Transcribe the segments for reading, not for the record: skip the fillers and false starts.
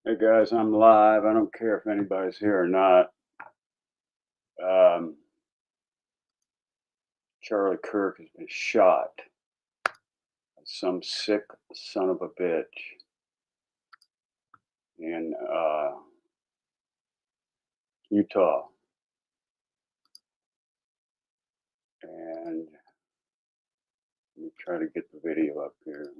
Hey guys, I'm live. I don't care if anybody's here or not. Charlie Kirk has been shot. Some sick son of a bitch in Utah. And let me try to get the video up here.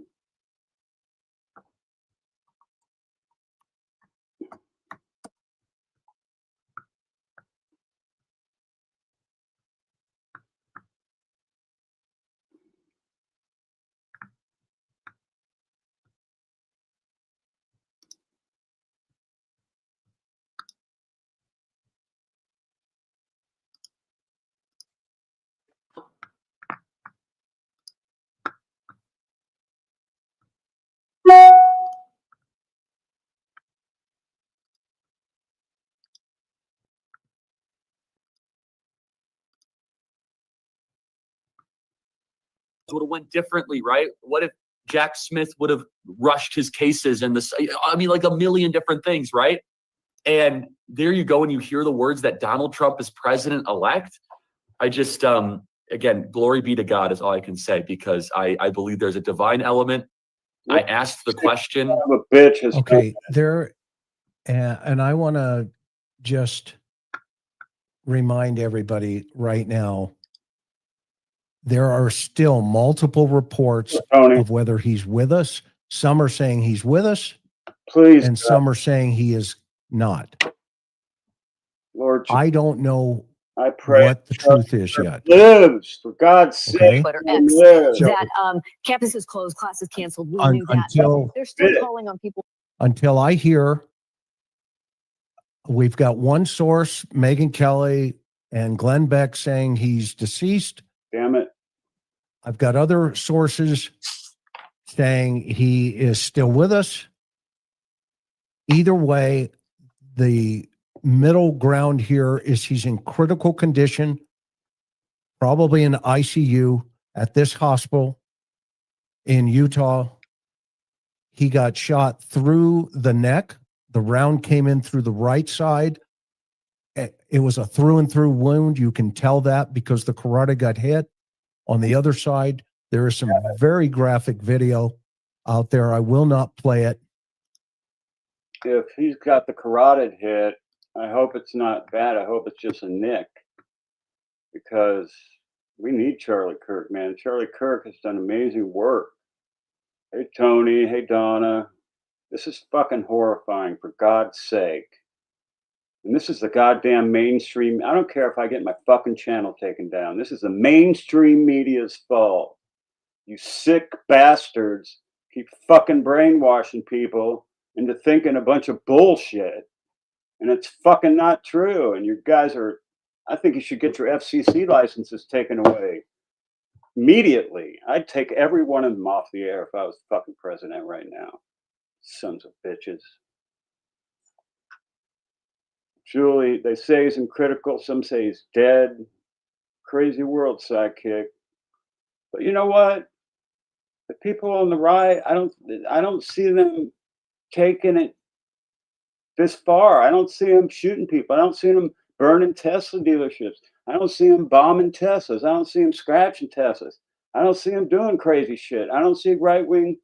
Would have went differently, right? What if Jack Smith would have rushed his cases and this? I mean, like a million different things, right? And there you go, and you hear the words that Donald Trump is president-elect. I just, again, glory be to God is all I can say, because I believe there's a divine element. I asked the question. Son of a bitch has Okay, there, and I want to just remind everybody right now, there are still multiple reports Tony, of whether he's with us. Some are saying he's with us, please, and some are saying he is not. Lord, I don't know I pray what the truth is yet. lives, for God's sake. Okay. Twitter X Lives. that campuses closed, classes canceled. We knew that. Until They're still calling on people. until I hear, we've got one source, Megyn Kelly and Glenn Beck, saying he's deceased. Damn it. I've got other sources saying he is still with us. Either way, the middle ground here is he's in critical condition, probably in the ICU at this hospital in Utah. He got shot through the neck. The round came in through the right side. It was a through and through wound. You can tell that because the carotid got hit. On the other side, there is some very graphic video out there. I will not play it. If he's got the carotid hit, I hope it's not bad. I hope it's just a nick, because we need Charlie Kirk, man. Charlie Kirk has done amazing work. Hey, Tony. Hey, Donna. This is fucking horrifying, for God's sake. And this is the goddamn mainstream. I don't care if I get my fucking channel taken down. This is the mainstream media's fault. You sick bastards keep fucking brainwashing people into thinking a bunch of bullshit. And it's fucking not true. And you guys are, I think you should get your FCC licenses taken away immediately. I'd take every one of them off the air if I was fucking president right now. Sons of bitches. Julie, they say he's in critical. Some say he's dead. Crazy world, sidekick. But you know what? The people on the right, I don't see them taking it this far. I don't see them shooting people. I don't see them burning Tesla dealerships. I don't see them bombing Teslas. I don't see them scratching Teslas. I don't see them doing crazy shit. I don't see right-wing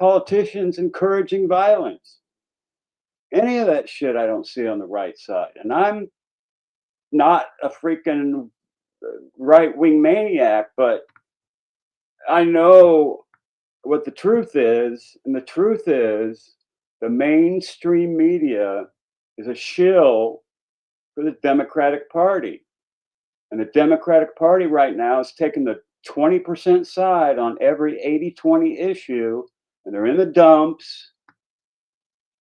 politicians encouraging violence. Any of that shit I don't see on the right side. And I'm not a freaking right-wing maniac, but I know what the truth is. And the truth is the mainstream media is a shill for the Democratic Party. And the Democratic Party right now is taking the 20% side on every 80-20 issue, and they're in the dumps.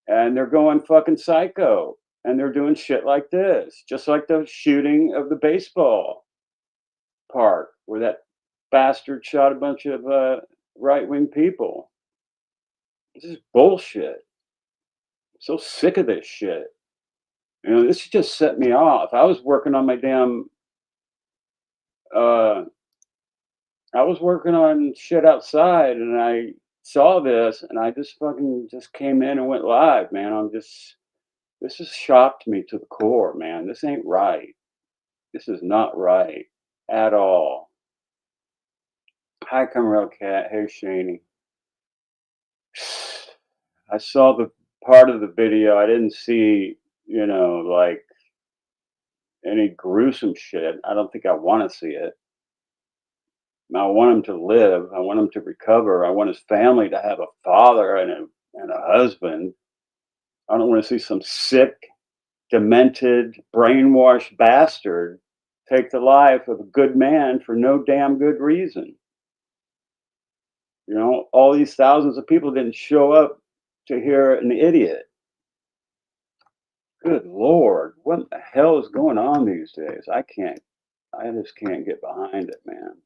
And they're going fucking psycho. And they're doing shit like this. Just like the shooting of the baseball park, where that bastard shot a bunch of right-wing people. This is bullshit. I'm so sick of this shit. You know, this just set me off. I was working on my damn... I was working on shit outside, and I saw this and I just fucking just came in and went live, man. This has shocked me to the core, man. This ain't right. This is not right at all. Hi, Camarel Cat. Hey, Shaney. I saw the part of the video. I didn't see, like any gruesome shit. I don't think I want to see it. I want him to live. I want him to recover. I want his family to have a father and a husband. I don't want to see some sick, demented, brainwashed bastard take the life of a good man for no damn good reason. All these thousands of people didn't show up to hear an idiot. Good Lord, what the hell is going on these days? I just can't get behind it, man.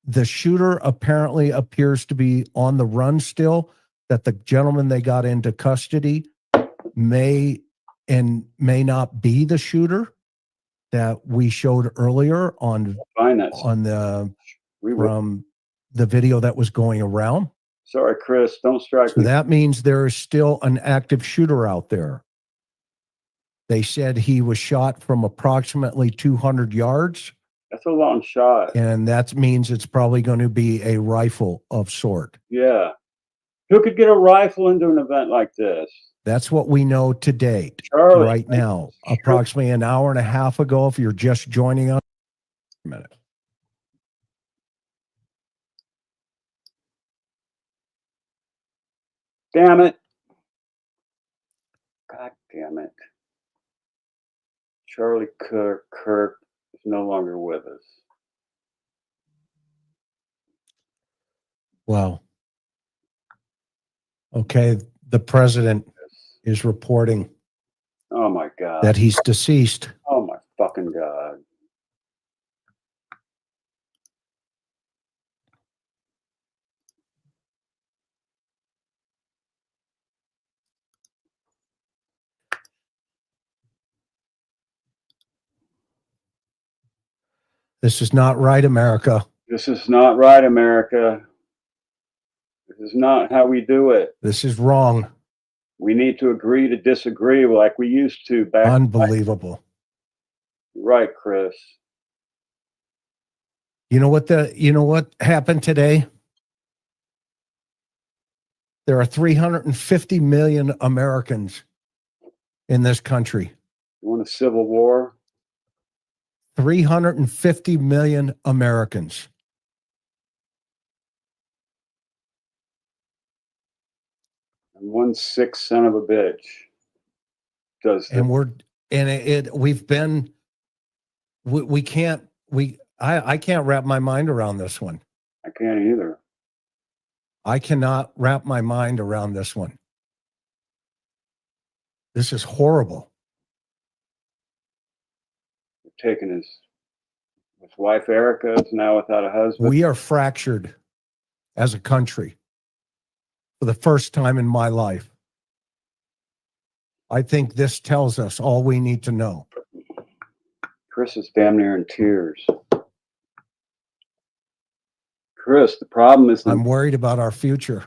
The shooter apparently appears to be on the run still, that the gentleman they got into custody may not be the shooter that we showed earlier from the video that was going around. Sorry, Chris, don't strike me. So that means there is still an active shooter out there. They said he was shot from approximately 200 yards. That's a long shot. And that means it's probably going to be a rifle of sort. Yeah. Who could get a rifle into an event like this? That's what we know to date. Charlie, right now. Approximately an hour and a half ago, if you're just joining us. A minute. Damn it. God damn it. Charlie Kirk is no longer with us. Wow. Okay, the president is reporting Oh my God. that he's deceased. Oh my fucking God. This is not right, America. This is not right, America. This is not how we do it. This is wrong. We need to agree to disagree like we used to back. Unbelievable. Right, Chris. You know what happened today? There are 350 million Americans in this country. You want a civil war? 350 million Americans. And one sick son of a bitch does this. I can't wrap my mind around this one. I can't either. I cannot wrap my mind around this one. This is horrible. Taking his wife Erica is now without a husband. We are fractured as a country for the first time in my life. I think this tells us all we need to know. Chris is damn near in tears. Chris, the problem is I'm worried about our future,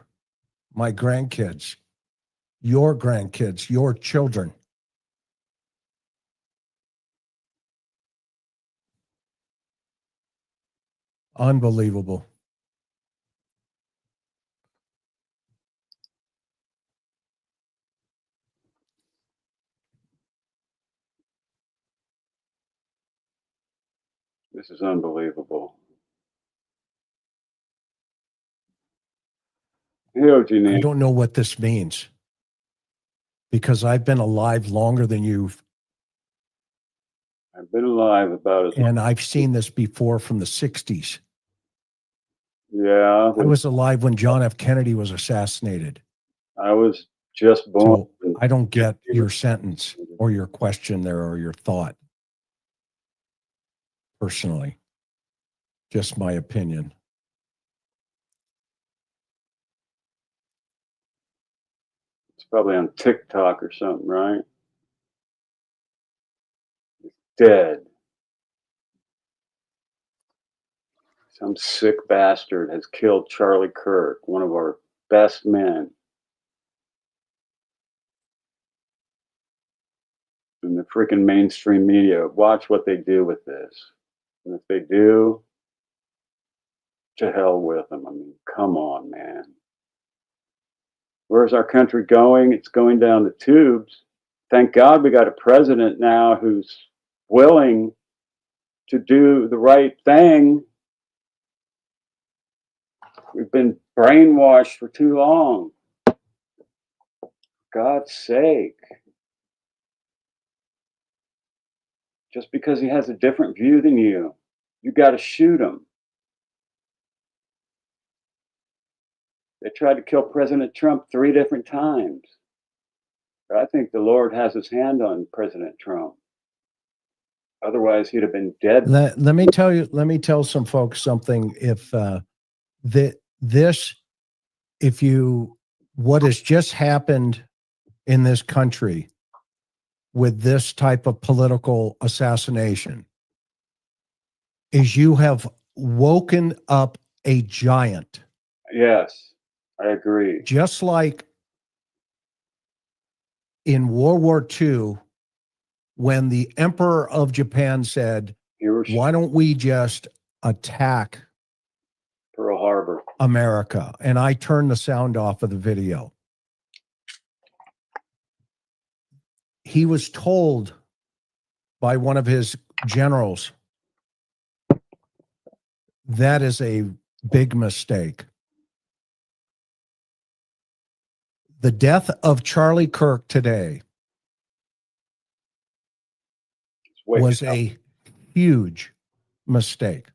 my grandkids, your children. Unbelievable. This is unbelievable. I don't know what this means because I've been alive longer than you've. I've been alive about as long. And I've seen this before from the 60s. Yeah. I was alive when John F. Kennedy was assassinated. I was just born. So I don't get your sentence or your question there or your thought. Personally, just my opinion. It's probably on TikTok or something, right? It's dead. Some sick bastard has killed Charlie Kirk, one of our best men. And the freaking mainstream media, watch what they do with this. And if they do, to hell with them. I mean, come on, man. Where's our country going? It's going down the tubes. Thank God we got a president now who's willing to do the right thing. We've been brainwashed for too long. For God's sake. Just because he has a different view than you got to shoot him. They tried to kill President Trump 3 different times. But I think the Lord has his hand on President Trump. Otherwise, he'd have been dead. Let me tell some folks something. If what has just happened in this country with this type of political assassination is you have woken up a giant. Yes, I agree. Just like in World War II, when the Emperor of Japan said, why don't we just attack Pearl Harbor, America? And I turned the sound off of the video. He was told by one of his generals, that is a big mistake. The death of Charlie Kirk today was a huge mistake.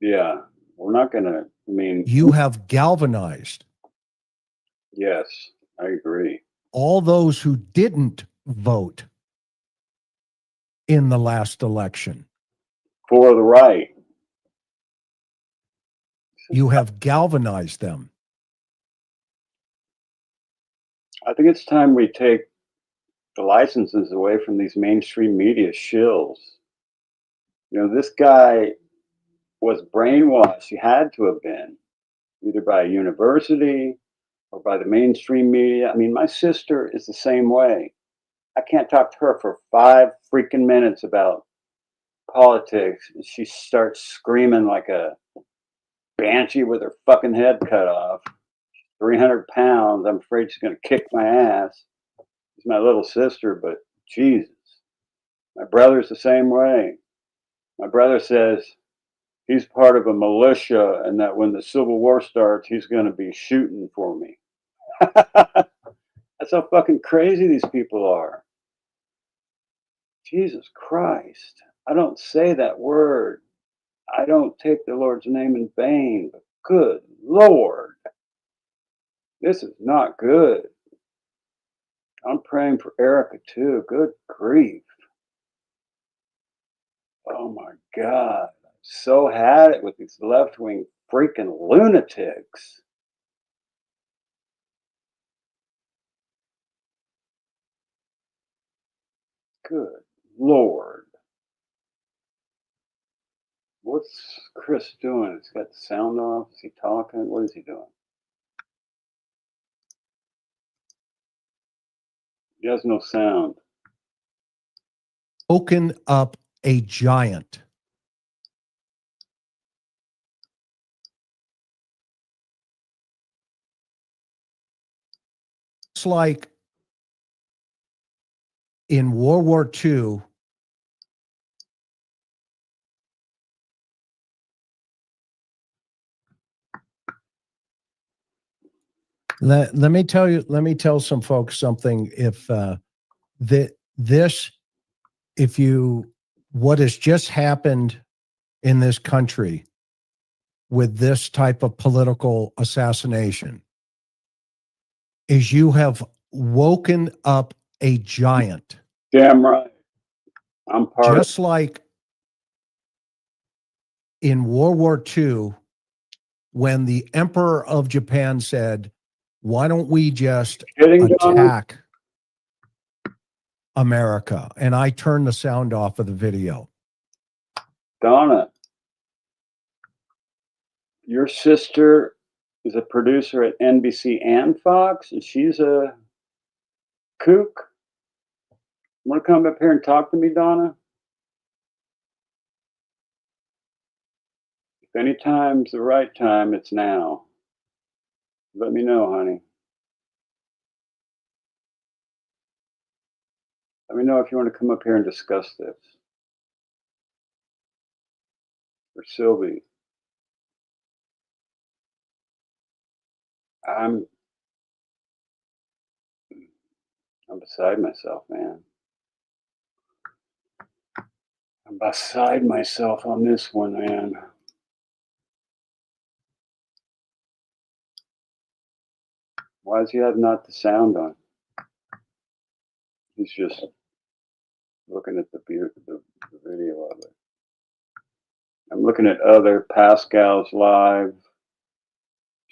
Yeah, we're not going to, I mean. You have galvanized. Yes, I agree. All those who didn't vote in the last election. For the right. You have galvanized them. I think it's time we take the licenses away from these mainstream media shills. You know, this guy was brainwashed. He had to have been, either by a university or by the mainstream media. I mean, my sister is the same way. I can't talk to her for 5 freaking minutes about politics. She starts screaming like a banshee with her fucking head cut off. 300 pounds. I'm afraid she's going to kick my ass. She's my little sister, but Jesus. My brother's the same way. My brother says he's part of a militia and that when the Civil War starts, he's going to be shooting for me. That's how fucking crazy these people are. Jesus Christ. I don't say that word. I don't take the Lord's name in vain, but good Lord. This is not good. I'm praying for Erica too. Good grief. Oh my God. I've so had it with these left-wing freaking lunatics. Good Lord. What's Chris doing? He's got the sound off. Is he talking? What is he doing? He has no sound. Woken up a giant. It's like in World War II, let me tell some folks something. If what has just happened in this country with this type of political assassination is you have woken up a giant. Damn right. I'm part just like in World War II, when the Emperor of Japan said, why don't we just attack America? And I turned the sound off of the video. Donna. Your sister is a producer at NBC and Fox, and she's a kook. Want to come up here and talk to me, Donna? If any time's the right time, it's now. Let me know, honey. Let me know if you want to come up here and discuss this. Or Sylvie. I'm beside myself, man. I'm beside myself on this one, man. Why does he have not the sound on? He's just looking at the video of it. I'm looking at other. Pascal's live.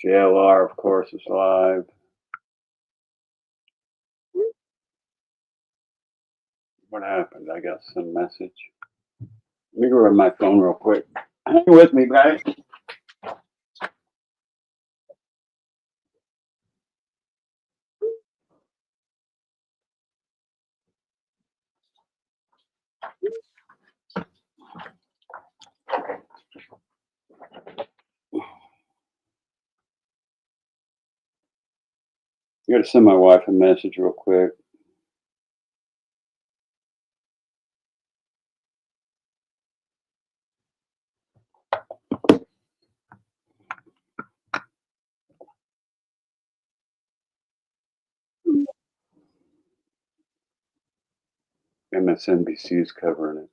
JLR, of course, is live. What happened? I got some message. Let me go to my phone real quick. Hang with me, guys. I gotta send my wife a message real quick. MSNBC is covering it.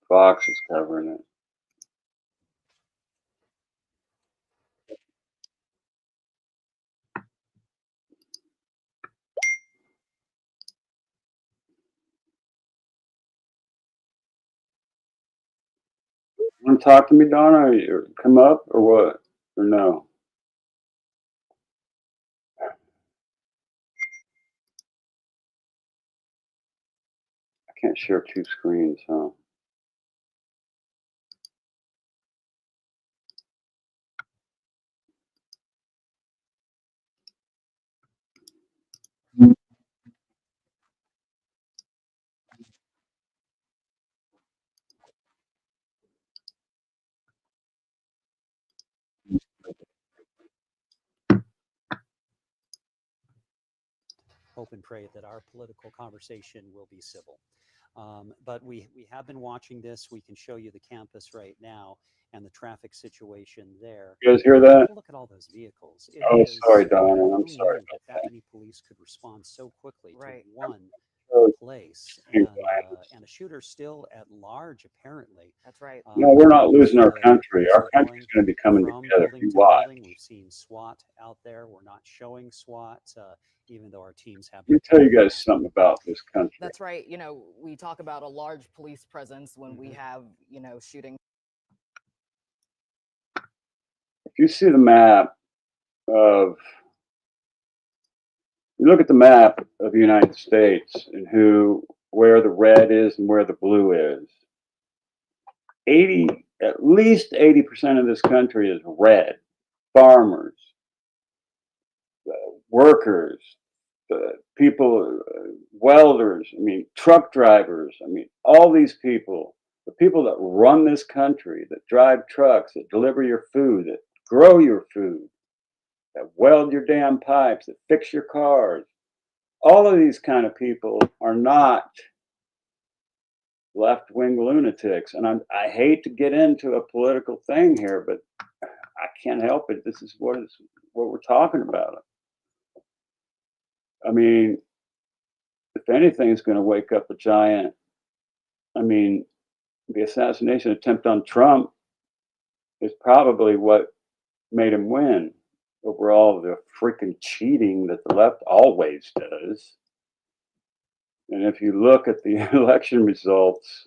Fox is covering it. You want to talk to me, Donna, or come up, or what? Or no? I can't share two screens, huh? Hope and pray that our political conversation will be civil. But we have been watching this. We can show you the campus right now and the traffic situation there. You guys hear that? Look at all those vehicles. Oh, sorry, Donna. I'm sorry that about that. many police could respond so quickly Right. to one Oh, place, thank and a shooter still at large, apparently. That's right. No, we're not losing our The country. police Our are country's going to be coming from together. building You to watch. building. We've seen SWAT out there. We're not showing SWAT, even though our teams have. Let me tell you guys something about this country. That's right. You know, we talk about a large police presence when we have, you know, shooting. If you see the map of, you look at the map of the United States and where the red is and where the blue is, at least 80% of this country is red. Farmers, workers, people, welders, I mean, truck drivers, I mean, all these people, the people that run this country, that drive trucks, that deliver your food, that grow your food, that weld your damn pipes, that fix your cars, all of these kind of people are not left-wing lunatics. And I hate to get into a political thing here, but I can't help it. This is what we're talking about. I mean, if anything is going to wake up a giant, I mean, the assassination attempt on Trump is probably what made him win over all the freaking cheating that the left always does. And if you look at the election results,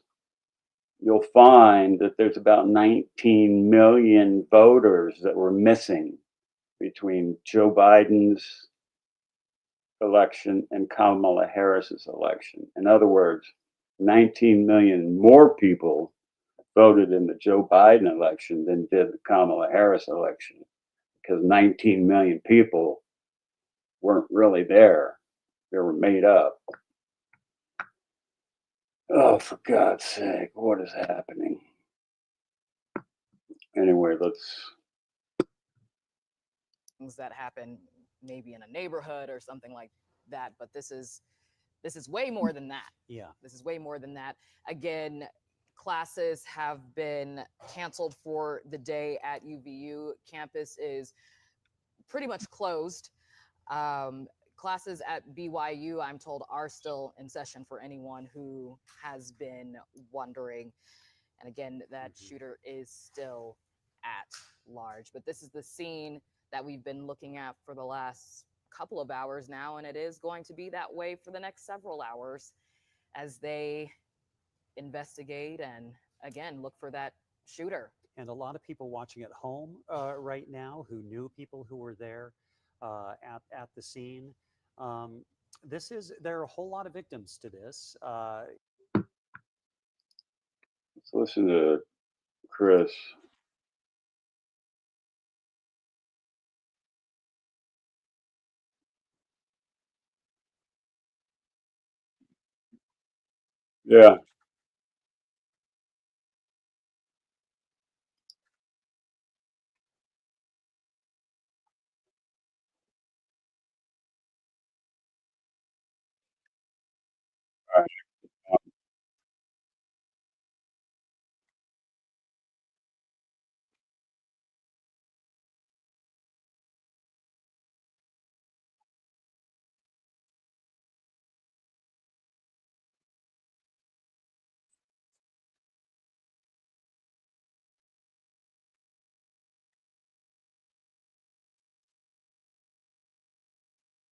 you'll find that there's about 19 million voters that were missing between Joe Biden's election and Kamala Harris's election. In other words, 19 million more people voted in the Joe Biden election than did the Kamala Harris election, because 19 million people weren't really there. They were made up. Oh, for God's sake, what is happening? Anyway, let's. Things that happen maybe in a neighborhood or something like that, but this is way more than that. Yeah. This is way more than that. Again, classes have been canceled for the day at UVU. Campus is pretty much closed. Classes at BYU, I'm told, are still in session for anyone who has been wondering. And again, that shooter is still at large. But this is the scene that we've been looking at for the last couple of hours now, and it is going to be that way for the next several hours as they investigate and, again, look for that shooter. And a lot of people watching at home right now who knew people who were there at the scene. There are a whole lot of victims to this. Let's listen to Chris. Yeah.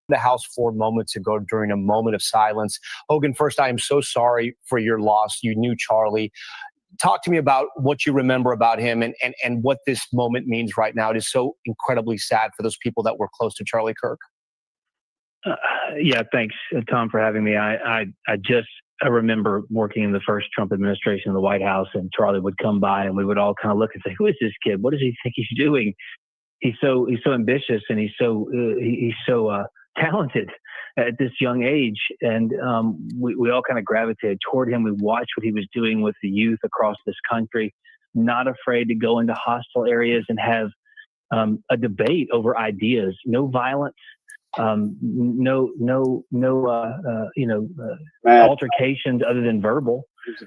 The House 4 moments ago during a moment of silence. Hogan, first, I am so sorry for your loss. You knew Charlie. Talk to me about what you remember about him and what this moment means right now. It is so incredibly sad for those people that were close to Charlie Kirk. Yeah, thanks, Tom, for having me. I remember working in the first Trump administration in the White House, and Charlie would come by and we would all kind of look and say, who is this kid? What does he think he's doing? He's so ambitious, and he's so talented at this young age. And we all kind of gravitated toward him. We watched what he was doing with the youth across this country, not afraid to go into hostile areas and have a debate over ideas, no violence, altercations other than verbal,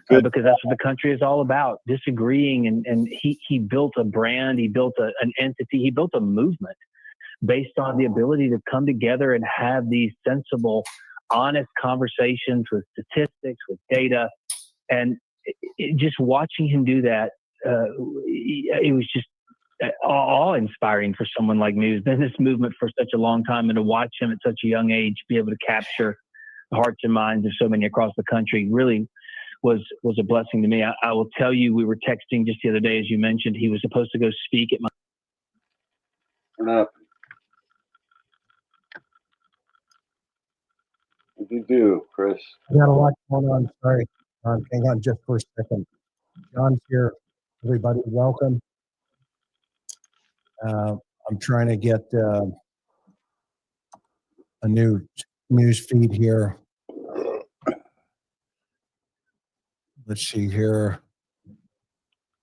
because that's what the country is all about, disagreeing. And he built a brand, he built an entity, he built a movement based on the ability to come together and have these sensible, honest conversations with statistics, with data. And just watching him do that, it was just awe-inspiring for someone like me who's been in this movement for such a long time, and to watch him at such a young age be able to capture the hearts and minds of so many across the country really was a blessing to me. I will tell you, we were texting just the other day, as you mentioned. He was supposed to go speak at my... What did you do, Chris? I got a lot going on. Sorry. Hang on just for a second. John's here. Everybody, welcome. I'm trying to get a new news feed here. Let's see here.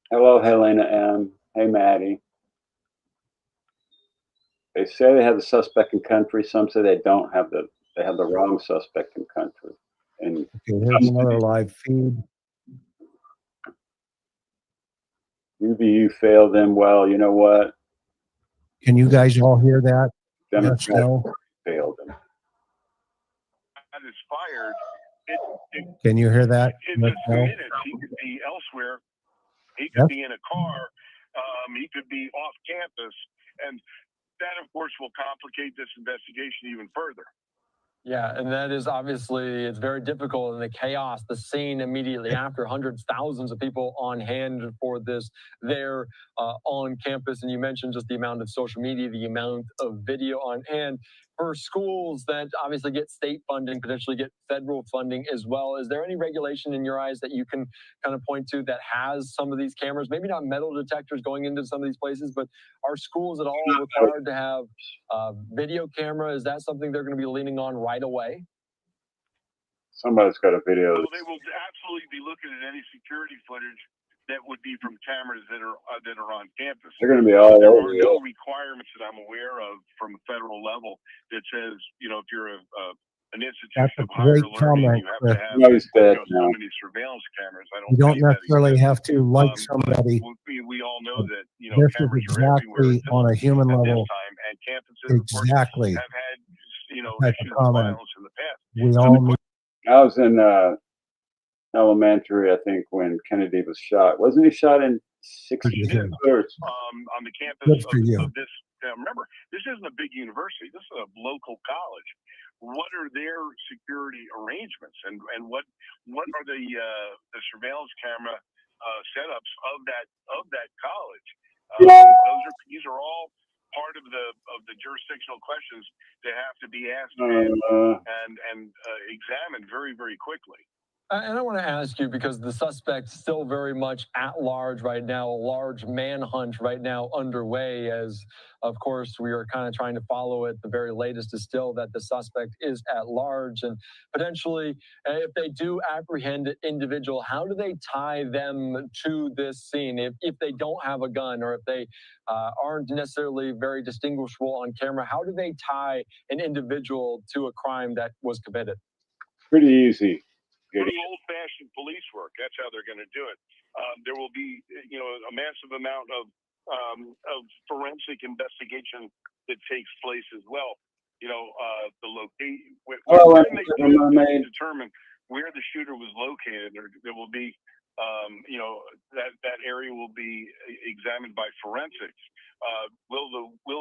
Hello, Helena M. Hey, Maddie. They say they have the suspect in country. Some say they don't have they have the wrong suspect in country. And okay, here's another live feed. UVU failed them. Well, you know what? Can you guys all hear that? Democrats Yes, no? failed them. Inspired. Can you hear that? In Yes, just no? minutes, he could be elsewhere. He could Yep. be in a car. He could be off campus. And that, of course, will complicate this investigation even further. Yeah, and that is obviously, it's very difficult in the chaos, the scene immediately after, hundreds, thousands of people on hand for this there on campus. And you mentioned just the amount of social media, the amount of video on hand. for schools that obviously get state funding, potentially get federal funding as well, is there any regulation in your eyes that you can kind of point to that has some of these cameras? Maybe not metal detectors going into some of these places, but are schools at all required to have video camera? Is that something they're going to be leaning on right away? Somebody's got a video. Well, they will absolutely be looking at any security footage that would be from cameras that are on campus. They're going to be all There over are you. no requirements that I'm aware of from a federal level that says, if you're an institution That's a of higher great learning, comment, you have Chris. to have No, he's dead so now. many surveillance cameras. I don't You don't think that necessarily exists. have to like But somebody. we all know that This is cameras are everywhere exactly on a human at level. this time, and campuses, of course, Exactly. have had Type of issues with comment. violence in the past. We So all the need. I was in elementary, I think, when Kennedy was shot. Wasn't he shot in He did. 61st? On the campus Good for you. of this. Remember, this isn't a big university. This is a local college. What are their security arrangements, and what are the surveillance camera setups of that college? These are all part of the jurisdictional questions that have to be asked and examined very, very quickly. And I want to ask you, because the suspect's still very much at large right now, a large manhunt right now underway, as of course we are kind of trying to follow it. The very latest is still that the suspect is at large, and potentially if they do apprehend an individual, how do they tie them to this scene? If they don't have a gun, or if they aren't necessarily very distinguishable on camera, how do they tie an individual to a crime that was committed? Pretty easy. Through old-fashioned police work, that's how they're going to do it. There will be, a massive amount of forensic investigation that takes place as well. The location. They determine where the shooter was located. There will be, that area will be examined by forensics. Will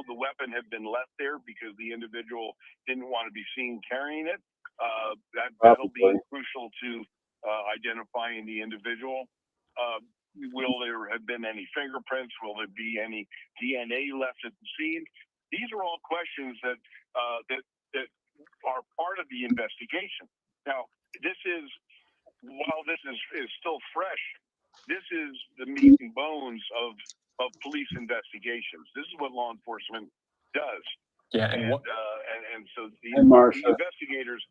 the weapon have been left there because the individual didn't want to be seen carrying it? That'll be crucial to identifying the individual. Will there have been any fingerprints? Will there be any DNA left at the scene? These are all questions that are part of the investigation. Now, while this is still fresh, this is the meat and bones of police investigations. This is what law enforcement does. Yeah, and so the investigators,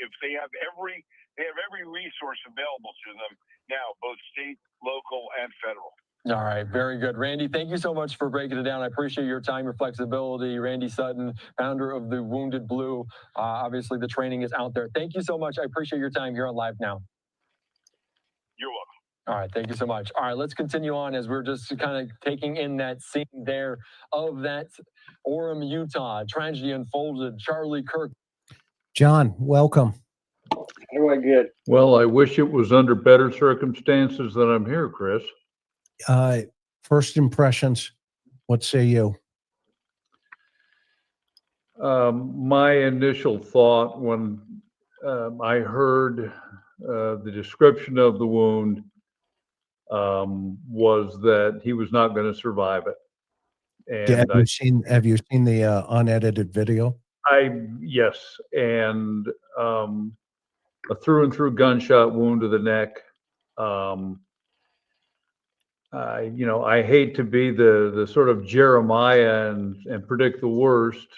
if they have every resource available to them now, both state, local, and federal. All right, very good. Randy, thank you so much for breaking it down. I appreciate your time, your flexibility. Randy Sutton, founder of the Wounded Blue. Obviously, the training is out there. Thank you so much. I appreciate your time here on Live Now. You're welcome. All right, thank you so much. All right, let's continue on as we're just kind of taking in that scene there of that Orem, Utah tragedy unfolded. Charlie Kirk. John, welcome. How do I get? Well, I wish it was under better circumstances that I'm here, Chris. First impressions, what say you? My initial thought when I heard the description of the wound was that he was not going to survive it. And have you seen the unedited video? Yes, and a through and through gunshot wound to the neck. I hate to be the sort of Jeremiah and predict the worst,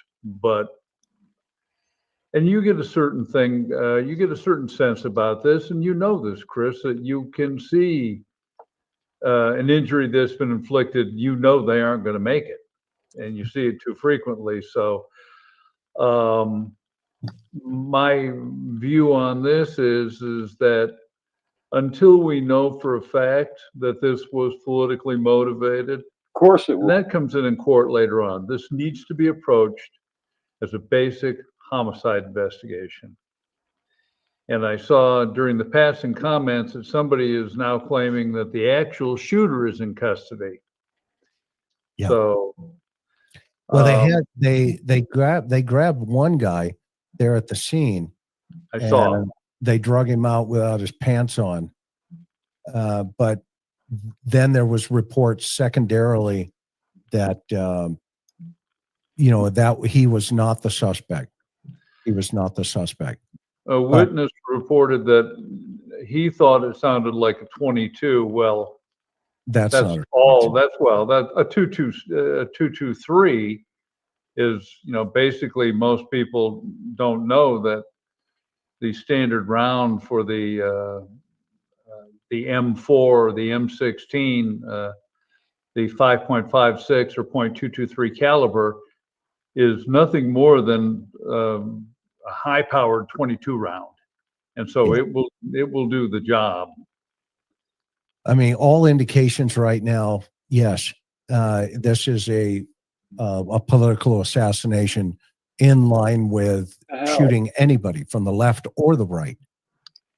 and you get a certain thing, you get a certain sense about this, and you know this, Chris, that you can see an injury that's been inflicted, you know they aren't going to make it, and you see it too frequently. So my view on this is that until we know for a fact that this was politically motivated, of course it will. That comes in court later on. This needs to be approached as a basic homicide investigation. And I saw during the passing comments that somebody is now claiming that the actual shooter is in custody. Yeah. So, well, they grabbed one guy there at the scene. I saw. They drug him out without his pants on. But then there was reports secondarily that that he was not the suspect. He was not the suspect. A witness reported that he thought it sounded like a 22. Well, that's that's not all. That's that a 223 is, basically most people don't know that the standard round for the M4, the M16, the 5.56 or .223 caliber is nothing more than a high-powered 22 round, and so it will do the job. I mean, all indications right now, yes, this is a political assassination in line with shooting anybody from the left or the right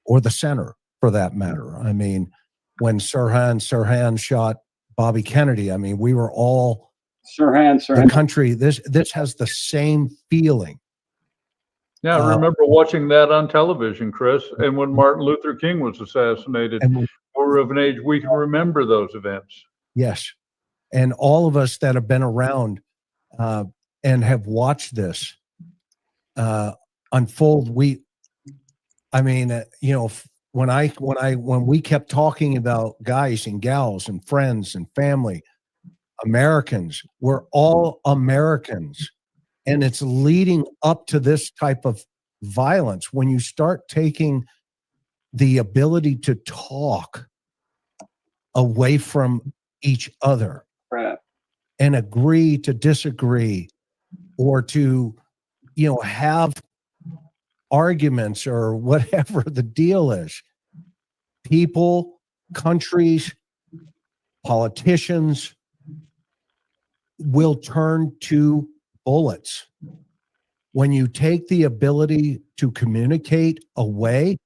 or the center, for that matter. I mean, when Sirhan shot Bobby Kennedy, I mean, we were all the country. This has the same feeling. Yeah, I remember watching that on television, Chris. And when Martin Luther King was assassinated, we're of an age we can remember those events. Yes. And all of us that have been around and have watched this unfold, when we kept talking about guys and gals and friends and family, Americans, we're all Americans. And it's leading up to this type of violence. When you start taking the ability to talk away from each other and agree to disagree, or to, have arguments or whatever the deal is, people, countries, politicians will turn to bullets. When you take the ability to communicate away,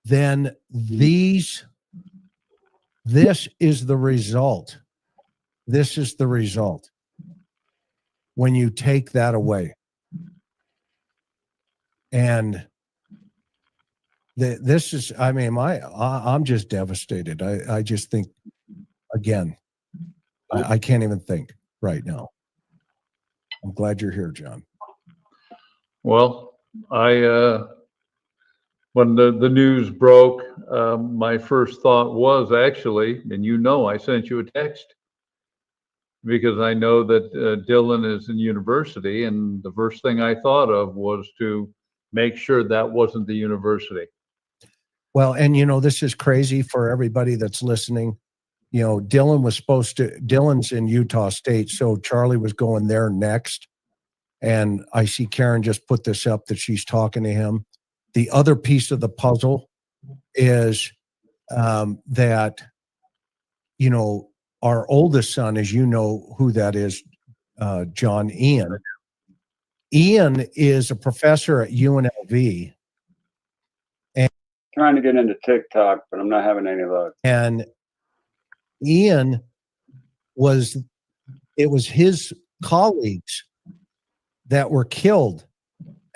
then this is the result. This is the result when you take that away. And this is, I mean, I'm just devastated. I just think, again, I can't even think right now. I'm glad you're here, John. Well, when the news broke, my first thought was actually, and I sent you a text because I know that Dylan is in university, and the first thing I thought of was to make sure that wasn't the university. Well, and this is crazy for everybody that's listening. Dylan's in Utah State, so Charlie was going there next. And I see Karen just put this up that she's talking to him. The other piece of the puzzle is that, our oldest son, as you know who that is, John, Ian. Ian is a professor at UNLV. And trying to get into TikTok, but I'm not having any luck. And Ian it was his colleagues that were killed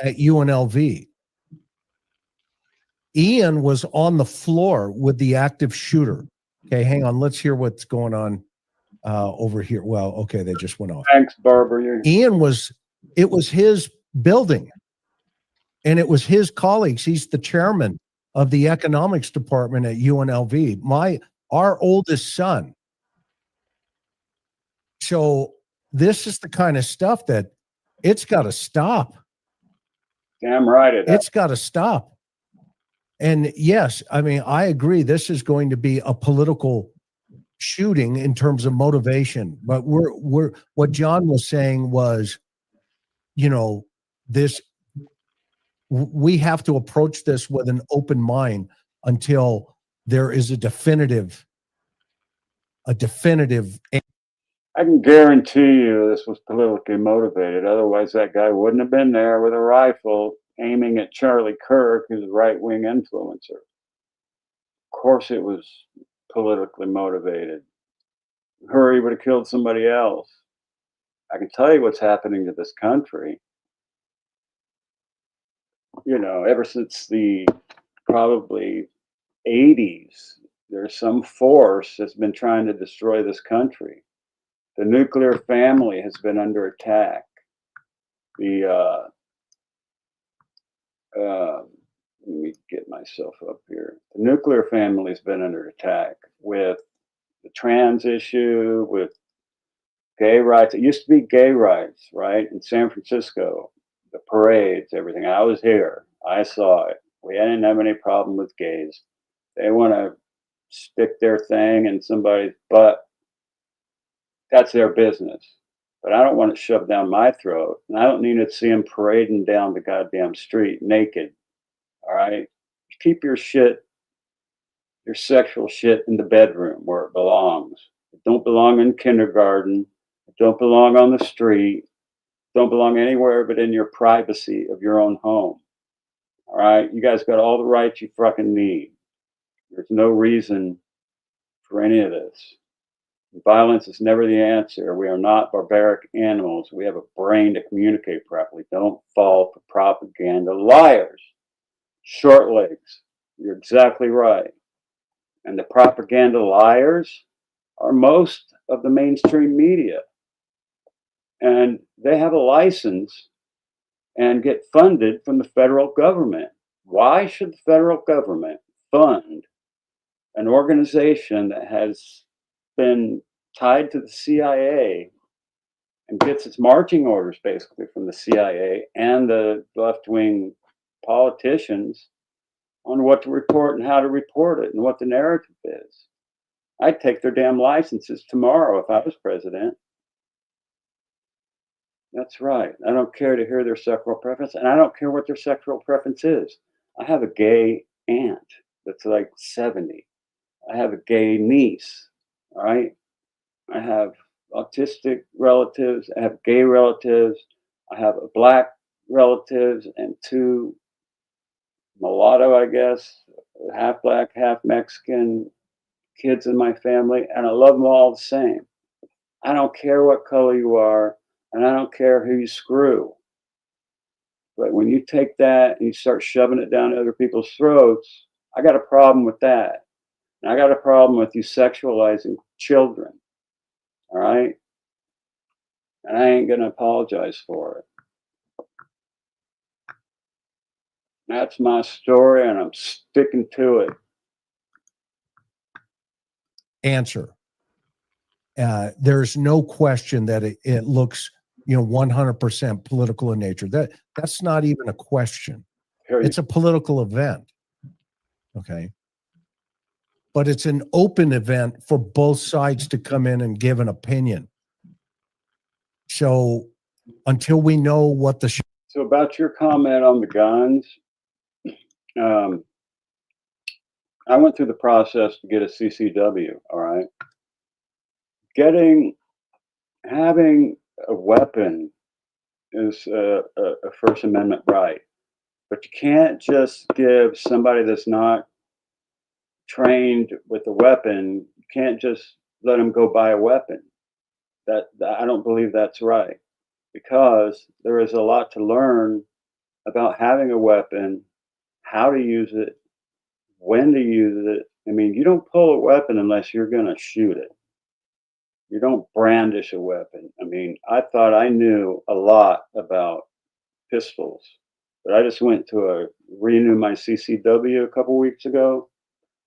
at UNLV. Ian was on the floor with the active shooter. Okay, hang on. Let's hear what's going on over here. Well, okay, they just went off. Thanks, Barbara. It was his building, and it was his colleagues. He's the chairman of the economics department at UNLV. Our oldest son. So this is the kind of stuff that it's got to stop. Damn right it's got to stop. And yes, I mean, I agree. This is going to be a political shooting in terms of motivation. But what John was saying was, we have to approach this with an open mind until there is a definitive. I can guarantee you this was politically motivated. Otherwise, that guy wouldn't have been there with a rifle aiming at Charlie Kirk, who's a right-wing influencer. Of course it was politically motivated. Hurry would have killed somebody else. I can tell you what's happening to this country. Ever since the probably 80s, there's some force that's been trying to destroy this country. The nuclear family has been under attack. Let me get myself up here. The nuclear family has been under attack with the trans issue, with gay rights. It used to be gay rights, right? In San Francisco, the parades, everything. I was here. I saw it. We didn't have any problem with gays. They want to stick their thing in somebody's butt. That's their business. But I don't want it shoved down my throat. And I don't need to see them parading down the goddamn street naked. All right? Keep your shit, your sexual shit in the bedroom where it belongs. It don't belong in kindergarten. It don't belong on the street. It don't belong anywhere but in your privacy of your own home. All right? You guys got all the rights you fucking need. There's no reason for any of this. Violence is never the answer. We are not barbaric animals. We have a brain to communicate properly. Don't fall for propaganda liars. Short legs. You're exactly right. And the propaganda liars are most of the mainstream media. And they have a license and get funded from the federal government. Why should the federal government fund an organization that has been tied to the CIA and gets its marching orders basically from the CIA and the left-wing politicians on what to report and how to report it and what the narrative is? I'd take their damn licenses tomorrow if I was president. That's right. I don't care to hear their sexual preference, and I don't care what their sexual preference is. I have a gay aunt that's like 70. I have a gay niece, all right? I have autistic relatives. I have gay relatives. I have a black relatives and two mulatto, I guess, half black, half Mexican kids in my family, and I love them all the same. I don't care what color you are, and I don't care who you screw. But when you take that and you start shoving it down other people's throats, I got a problem with that. And I got a problem with you sexualizing children. All right? And I ain't going to apologize for it. That's my story, and I'm sticking to it. Answer. There's no question that it looks, 100% political in nature. That's not even a question. It's a political event. Okay. But it's an open event for both sides to come in and give an opinion. So until we know what the So about your comment on the guns, I went through the process to get a CCW, all right? Having a weapon is a First Amendment right, but you can't just give somebody that's not trained with a weapon, you can't just let them go buy a weapon. That I don't believe that's right, because there is a lot to learn about having a weapon, how to use it, when to use it. I mean, you don't pull a weapon unless you're going to shoot it. You don't brandish a weapon. I mean, I thought I knew a lot about pistols, but I just went to renew my CCW a couple weeks ago,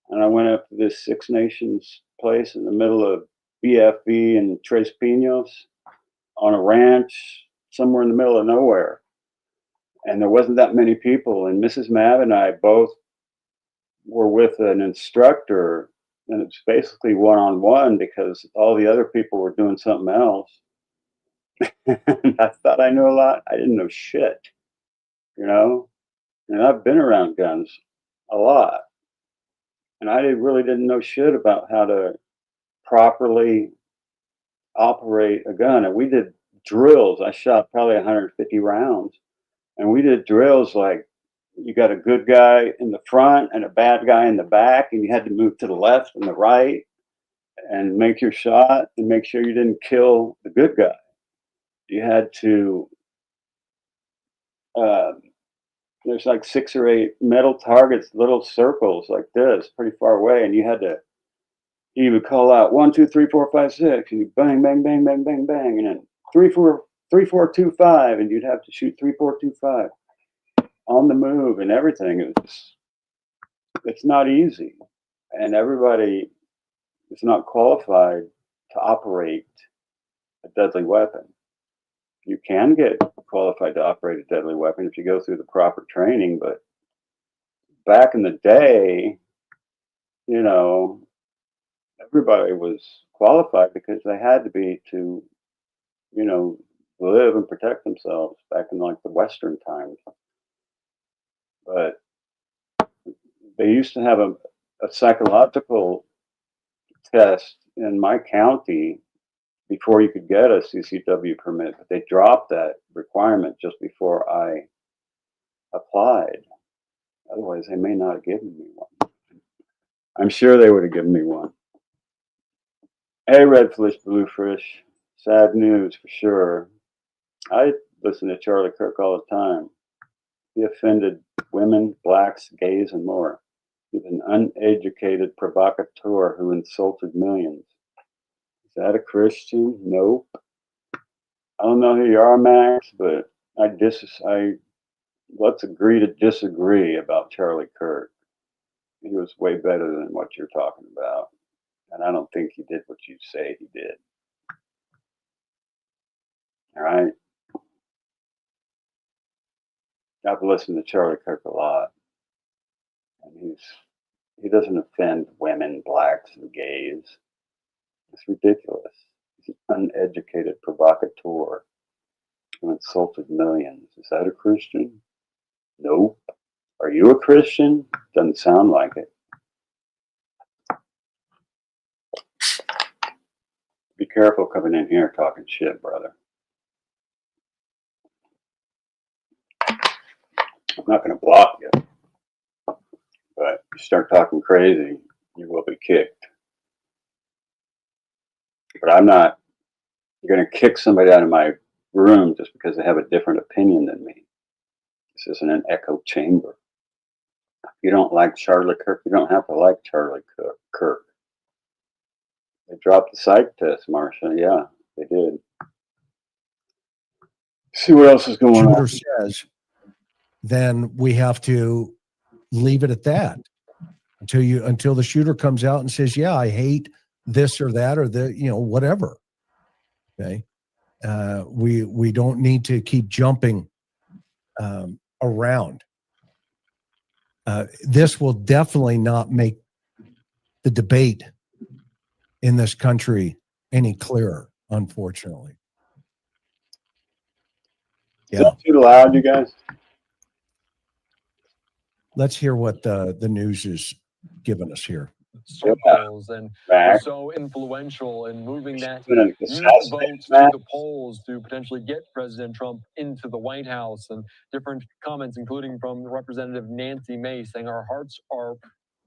and I went up to this Six Nations place in the middle of BFE and Tres Pinos on a ranch somewhere in the middle of nowhere. And there wasn't that many people. And Mrs. Mav and I both were with an instructor, and it's basically one-on-one because all the other people were doing something else. And I thought I knew a lot. I didn't know shit, And I've been around guns a lot. And I really didn't know shit about how to properly operate a gun. And we did drills. I shot probably 150 rounds. And we did drills like you got a good guy in the front and a bad guy in the back, and you had to move to the left and the right and make your shot and make sure you didn't kill the good guy. You had to, there's like 6 or 8 metal targets, little circles like this, pretty far away, and you had to he would call out 1, 2, 3, 4, 5, 6, and you bang, bang, bang, bang, bang, bang, and then 3, 4, 3, 4, 2, 5, and you'd have to shoot 3, 4, 2, 5 on the move and everything. It was just, it's not easy, and everybody is not qualified to operate a deadly weapon. You can get qualified to operate a deadly weapon if you go through the proper training, but back in the day, you know, everybody was qualified because they had to be to, you know, live and protect themselves back in like the Western times. But they used to have a psychological test in my county before you could get a CCW permit, but they dropped that requirement just before I applied. Otherwise, they may not have given me one. I'm sure they would have given me one. Hey, red fish, blue fish. Sad news for sure. I listen to Charlie Kirk all the time. He offended women, blacks, gays, and more. He's an uneducated provocateur who insulted millions. Is that a Christian? Nope. I don't know who you are, Max, but let's agree to disagree about Charlie Kirk. He was way better than what you're talking about. And I don't think he did what you say he did. All right? I've listened to Charlie Kirk a lot. And he doesn't offend women, blacks, and gays. It's ridiculous. He's an uneducated provocateur who insulted millions. Is that a Christian? Nope. Are you a Christian? Doesn't sound like it. Be careful coming in here talking shit, brother. I'm not going to block you, but you start talking crazy, you will be kicked. But I'm not going to kick somebody out of my room just because they have a different opinion than me. This isn't an echo chamber. If you don't like Charlie Kirk, you don't have to like Charlie Kirk. They dropped the psych test, Marsha. Yeah, they did. See what else is going on. Says, then we have to leave it at that until the shooter comes out and says, yeah, I hate this or that or the, whatever. Okay. We don't need to keep jumping around. This will definitely not make the debate in this country any clearer, unfortunately. Yeah. Is that too loud, you guys? Let's hear what the news is giving us here. Circles and are so influential in moving that youth votes to the polls to potentially get President Trump into the White House, and different comments, including from Representative Nancy Mace, saying our hearts are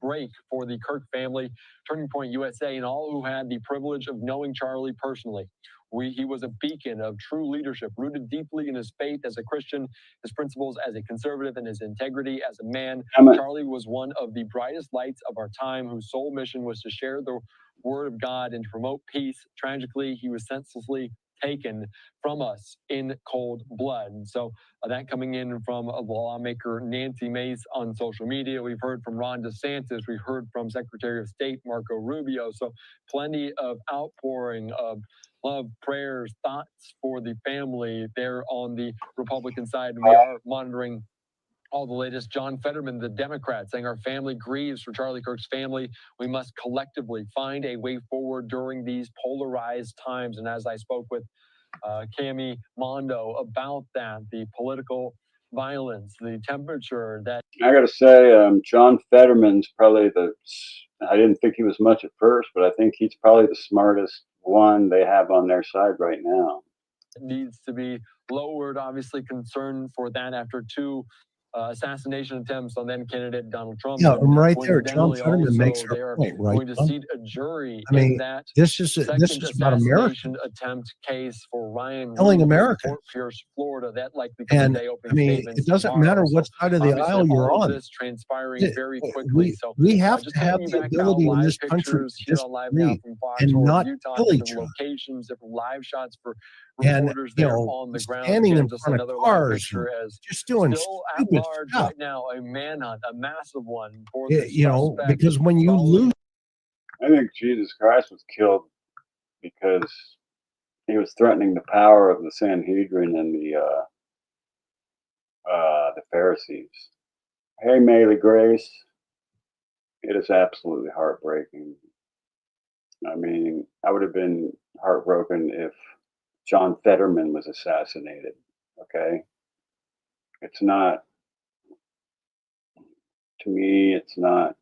break for the Kirk family, Turning Point USA, and all who had the privilege of knowing Charlie personally. He was a beacon of true leadership, rooted deeply in his faith as a Christian, his principles as a conservative, and his integrity as a man. Charlie was one of the brightest lights of our time, whose sole mission was to share the word of God and to promote peace. Tragically, he was senselessly taken from us in cold blood. And so that coming in from lawmaker Nancy Mace on social media. We've heard from Ron DeSantis. We've heard from Secretary of State Marco Rubio. So plenty of outpouring of love, prayers, thoughts for the family there on the Republican side. We are monitoring all the latest. John Fetterman, the Democrat, saying our family grieves for Charlie Kirk's family. We must collectively find a way forward during these polarized times. And as I spoke with Cami Mondo about that, the political violence, the temperature that... I got to say, John Fetterman's probably I didn't think he was much at first, but I think he's probably the smartest one they have on their side right now. It needs to be lowered. Obviously concern for that after two assassination attempts on then candidate Donald Trump. Yeah, And I'm right there. John coincidentally Fetterman makes also, they her are point, right? going to seat a jury I mean, in that this is second about America. assassination attempt case for Ryan Telling Reed in America. Fort Pierce, Florida. That likely comes And today I opening mean, statements it doesn't tomorrow. matter what So side of the obviously aisle you're all of on. this transpiring It- very quickly. So we have just to have taking you the back now, ability in live this country pictures to here on live now disagree from Fox and Sports not Utah, kill each different other. locations, different live shots for And, reporters you there know, on the ground. standing Again, in just front of another live cars picture and as just doing still at stupid large stuff. right now, a manhunt, a massive one for Yeah, this you know, suspect because when you following lose, I think Jesus Christ was killed because he was threatening the power of the Sanhedrin and the Pharisees. Hey, Maylee Grace, it is absolutely heartbreaking. I mean, I would have been heartbroken if John Fetterman was assassinated. Okay, it's not. To me, it's not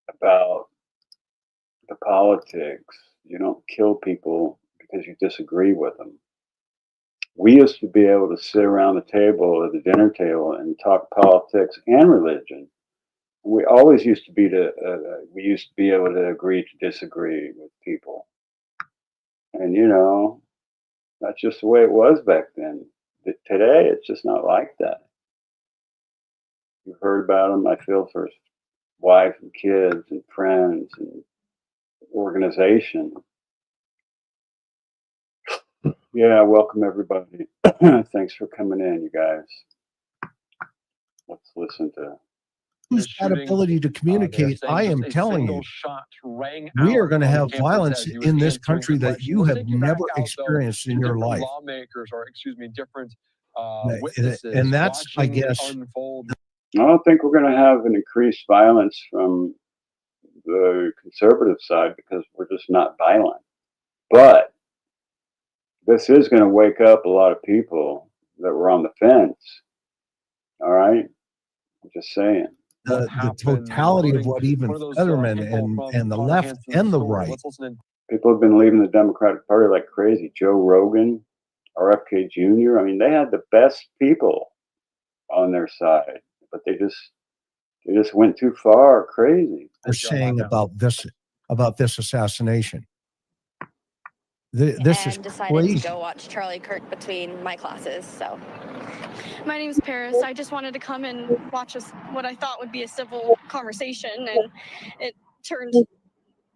about the politics. You don't kill people because you disagree with them. We used to be able to sit around the table at the dinner table and talk politics and religion. We always used to be able to agree to disagree with people, and that's just the way it was back then. Today, it's just not like that. You've heard about him. I feel for his wife and kids and friends and organization. Yeah, welcome everybody. Thanks for coming in, you guys. Let's listen to. lose that ability to communicate, I am telling you, we are going to have violence in this country that you have never experienced in your life. Lawmakers, or excuse me, different And that's, I guess, unfold. I don't think we're going to have an increased violence from the conservative side because we're just not violent. But this is going to wake up a lot of people that were on the fence. All right? I'm just saying. the totality of what even Fetterman and the left and the right. People have been leaving the Democratic Party like crazy. Joe Rogan, RFK Jr. I mean, they had the best people on their side, but they just went too far crazy. They're saying about this assassination. This is decided crazy. to go watch Charlie Kirk between my classes. So, my name is Paris. I just wanted to come and watch what I thought would be a civil conversation, and it turned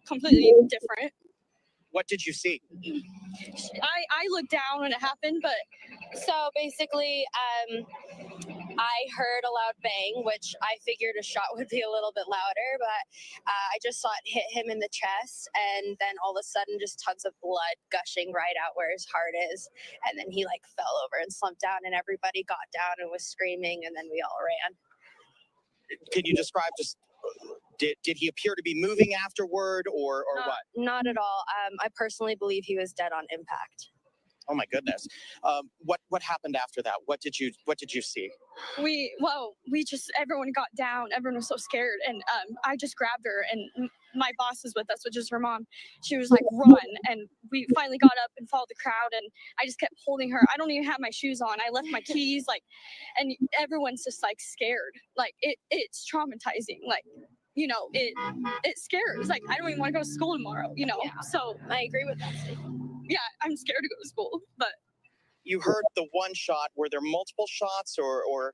completely different. What did you see? I looked down when it happened, but so basically, I heard a loud bang, which I figured a shot would be a little bit louder, but I just saw it hit him in the chest, and then all of a sudden just tons of blood gushing right out where his heart is, and then he like fell over and slumped down, and everybody got down and was screaming, and then we all ran. Can you describe just, did he appear to be moving afterward or what? Not at all. I personally believe he was dead on impact. Oh my goodness. What happened after that? What did you see? Everyone got down. Everyone was so scared, and I just grabbed her, and my boss is with us, which is her mom. She was like, run, and we finally got up and followed the crowd, and I just kept holding her. I don't even have my shoes on. I left my keys, and everyone's just like scared. Like it's traumatizing. Like, it scares. Like, I don't even want to go to school tomorrow, Yeah. So I agree with that. Yeah, I'm scared to go to school, but. You heard the one shot. Were there multiple shots or?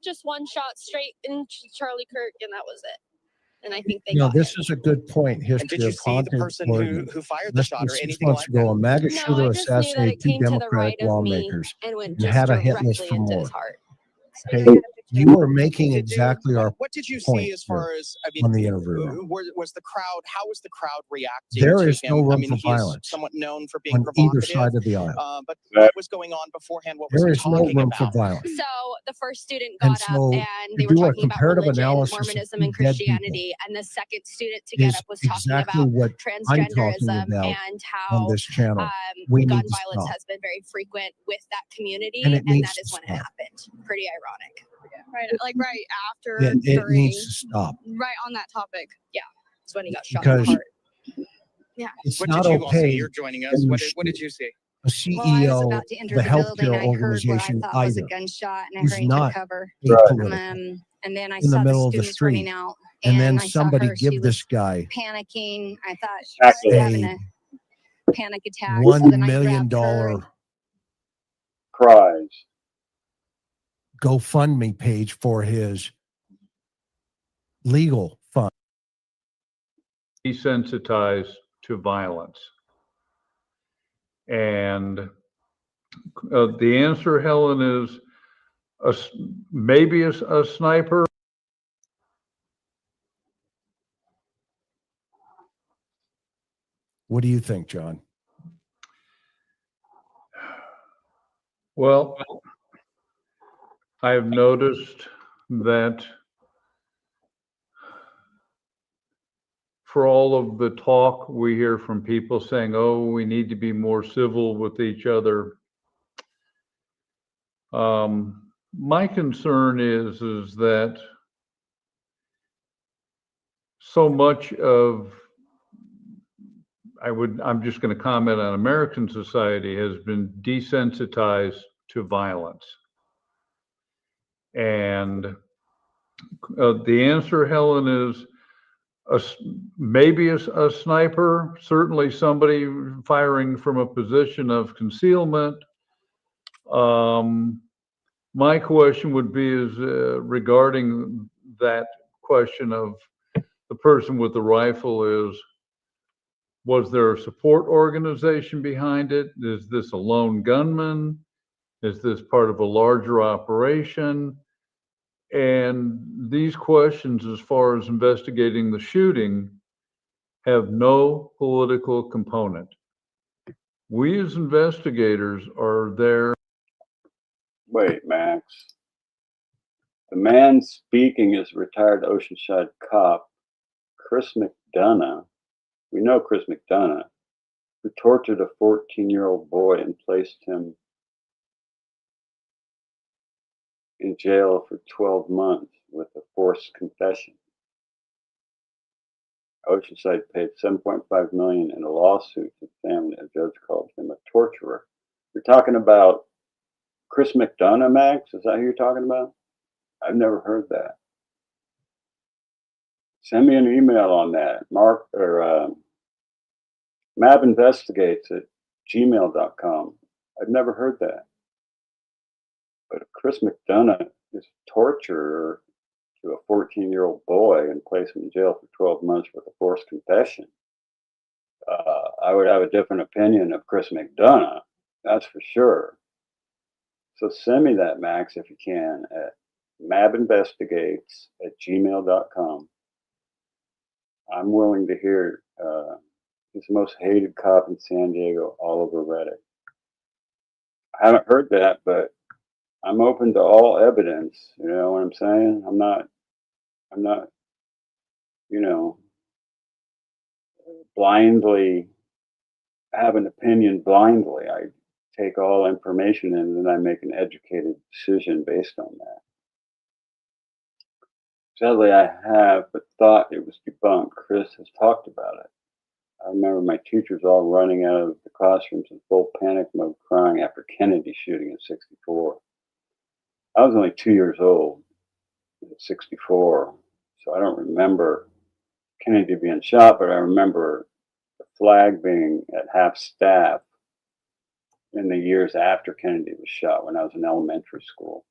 Just one shot straight into Charlie Kirk, and that was it. And I think they this is a good point. And History did you of see the haunted person Oregon. who fired the Less shot than or 6 anything months like ago, that? a MAGA No, shooter I just knew that assassinated it 2 came to the Democratic right of me lawmakers and went and just had a hit list directly for into more. his heart. Okay, you are making exactly our What did you point see as far here as, I mean, on the interview. was the crowd, how was the crowd reacting There to is him? no room I mean, for he is violence somewhat known for being on either provocative. side of the aisle. But what was going on beforehand? What was There he is no talking room for about? violence. So the first student And got so up and they to were do a talking about comparative religion, analysis of Mormonism, two and dead people Christianity. And the second student to get is up was talking exactly about what I'm talking transgenderism about and on how this channel. We gun need to violence stop. has been very frequent with that community, And it and needs that is to when it stop. happened. Pretty ironic. Right after, It during, needs to stop. right on that topic. Yeah, it's when he got shot in the Because heart. Yeah. it's What not did you all see? okay. You're joining us. when What you did you see? a Well, I was CEO about to of enter a the building. healthcare I heard what I organization thought was a either. gunshot, and I He's hurried for not cover. apolitical. And then I In the saw the middle of the students running street. out, And then I saw somebody her. She give this was guy panicking. I thought she was having a a panic attack. So $1 then I million grabbed her and Prize. GoFundMe page for his legal fund. Desensitized to violence. And the answer, Helen, is maybe a sniper. What do you think, John? Well, I have noticed that for all of the talk we hear from people saying, oh, we need to be more civil with each other. My concern is that so much of, I'm just going to comment on American society, has been desensitized to violence. And the answer, Helen, is maybe a sniper, certainly somebody firing from a position of concealment. My question would be regarding that question of the person with the rifle is, was there a support organization behind it? Is this a lone gunman? Is this part of a larger operation? And these questions, as far as investigating the shooting, have no political component. We as investigators are there. Wait, Max. The man speaking is retired Oceanside cop Chris McDonough. We know Chris McDonough, who tortured a 14-year-old boy and placed him in jail for 12 months with a forced confession. Oceanside paid $7.5 million in a lawsuit to the family. A judge called him a torturer. You're talking about Chris McDonough, Max? Is that who you're talking about? I've never heard that. Send me an email on that. Mark or mabinvestigates@gmail.com. I've never heard that. But Chris McDonough is a torturer to a 14-year-old boy and placed him in jail for 12 months with a forced confession. I would have a different opinion of Chris McDonough, that's for sure. So send me that, Max, if you can, at mabinvestigates@gmail.com. I'm willing to hear. He's the most hated cop in San Diego, Oliver Reddick. I haven't heard that, but I'm open to all evidence. You know what I'm saying? I'm not, blindly have an opinion blindly. I take all information in and then I make an educated decision based on that. Sadly, I have, but thought it was debunked. Chris has talked about it. I remember my teachers all running out of the classrooms in full panic mode, crying after Kennedy shooting in '64. I was only 2 years old in '64, so I don't remember Kennedy being shot, but I remember the flag being at half staff in the years after Kennedy was shot when I was in elementary school.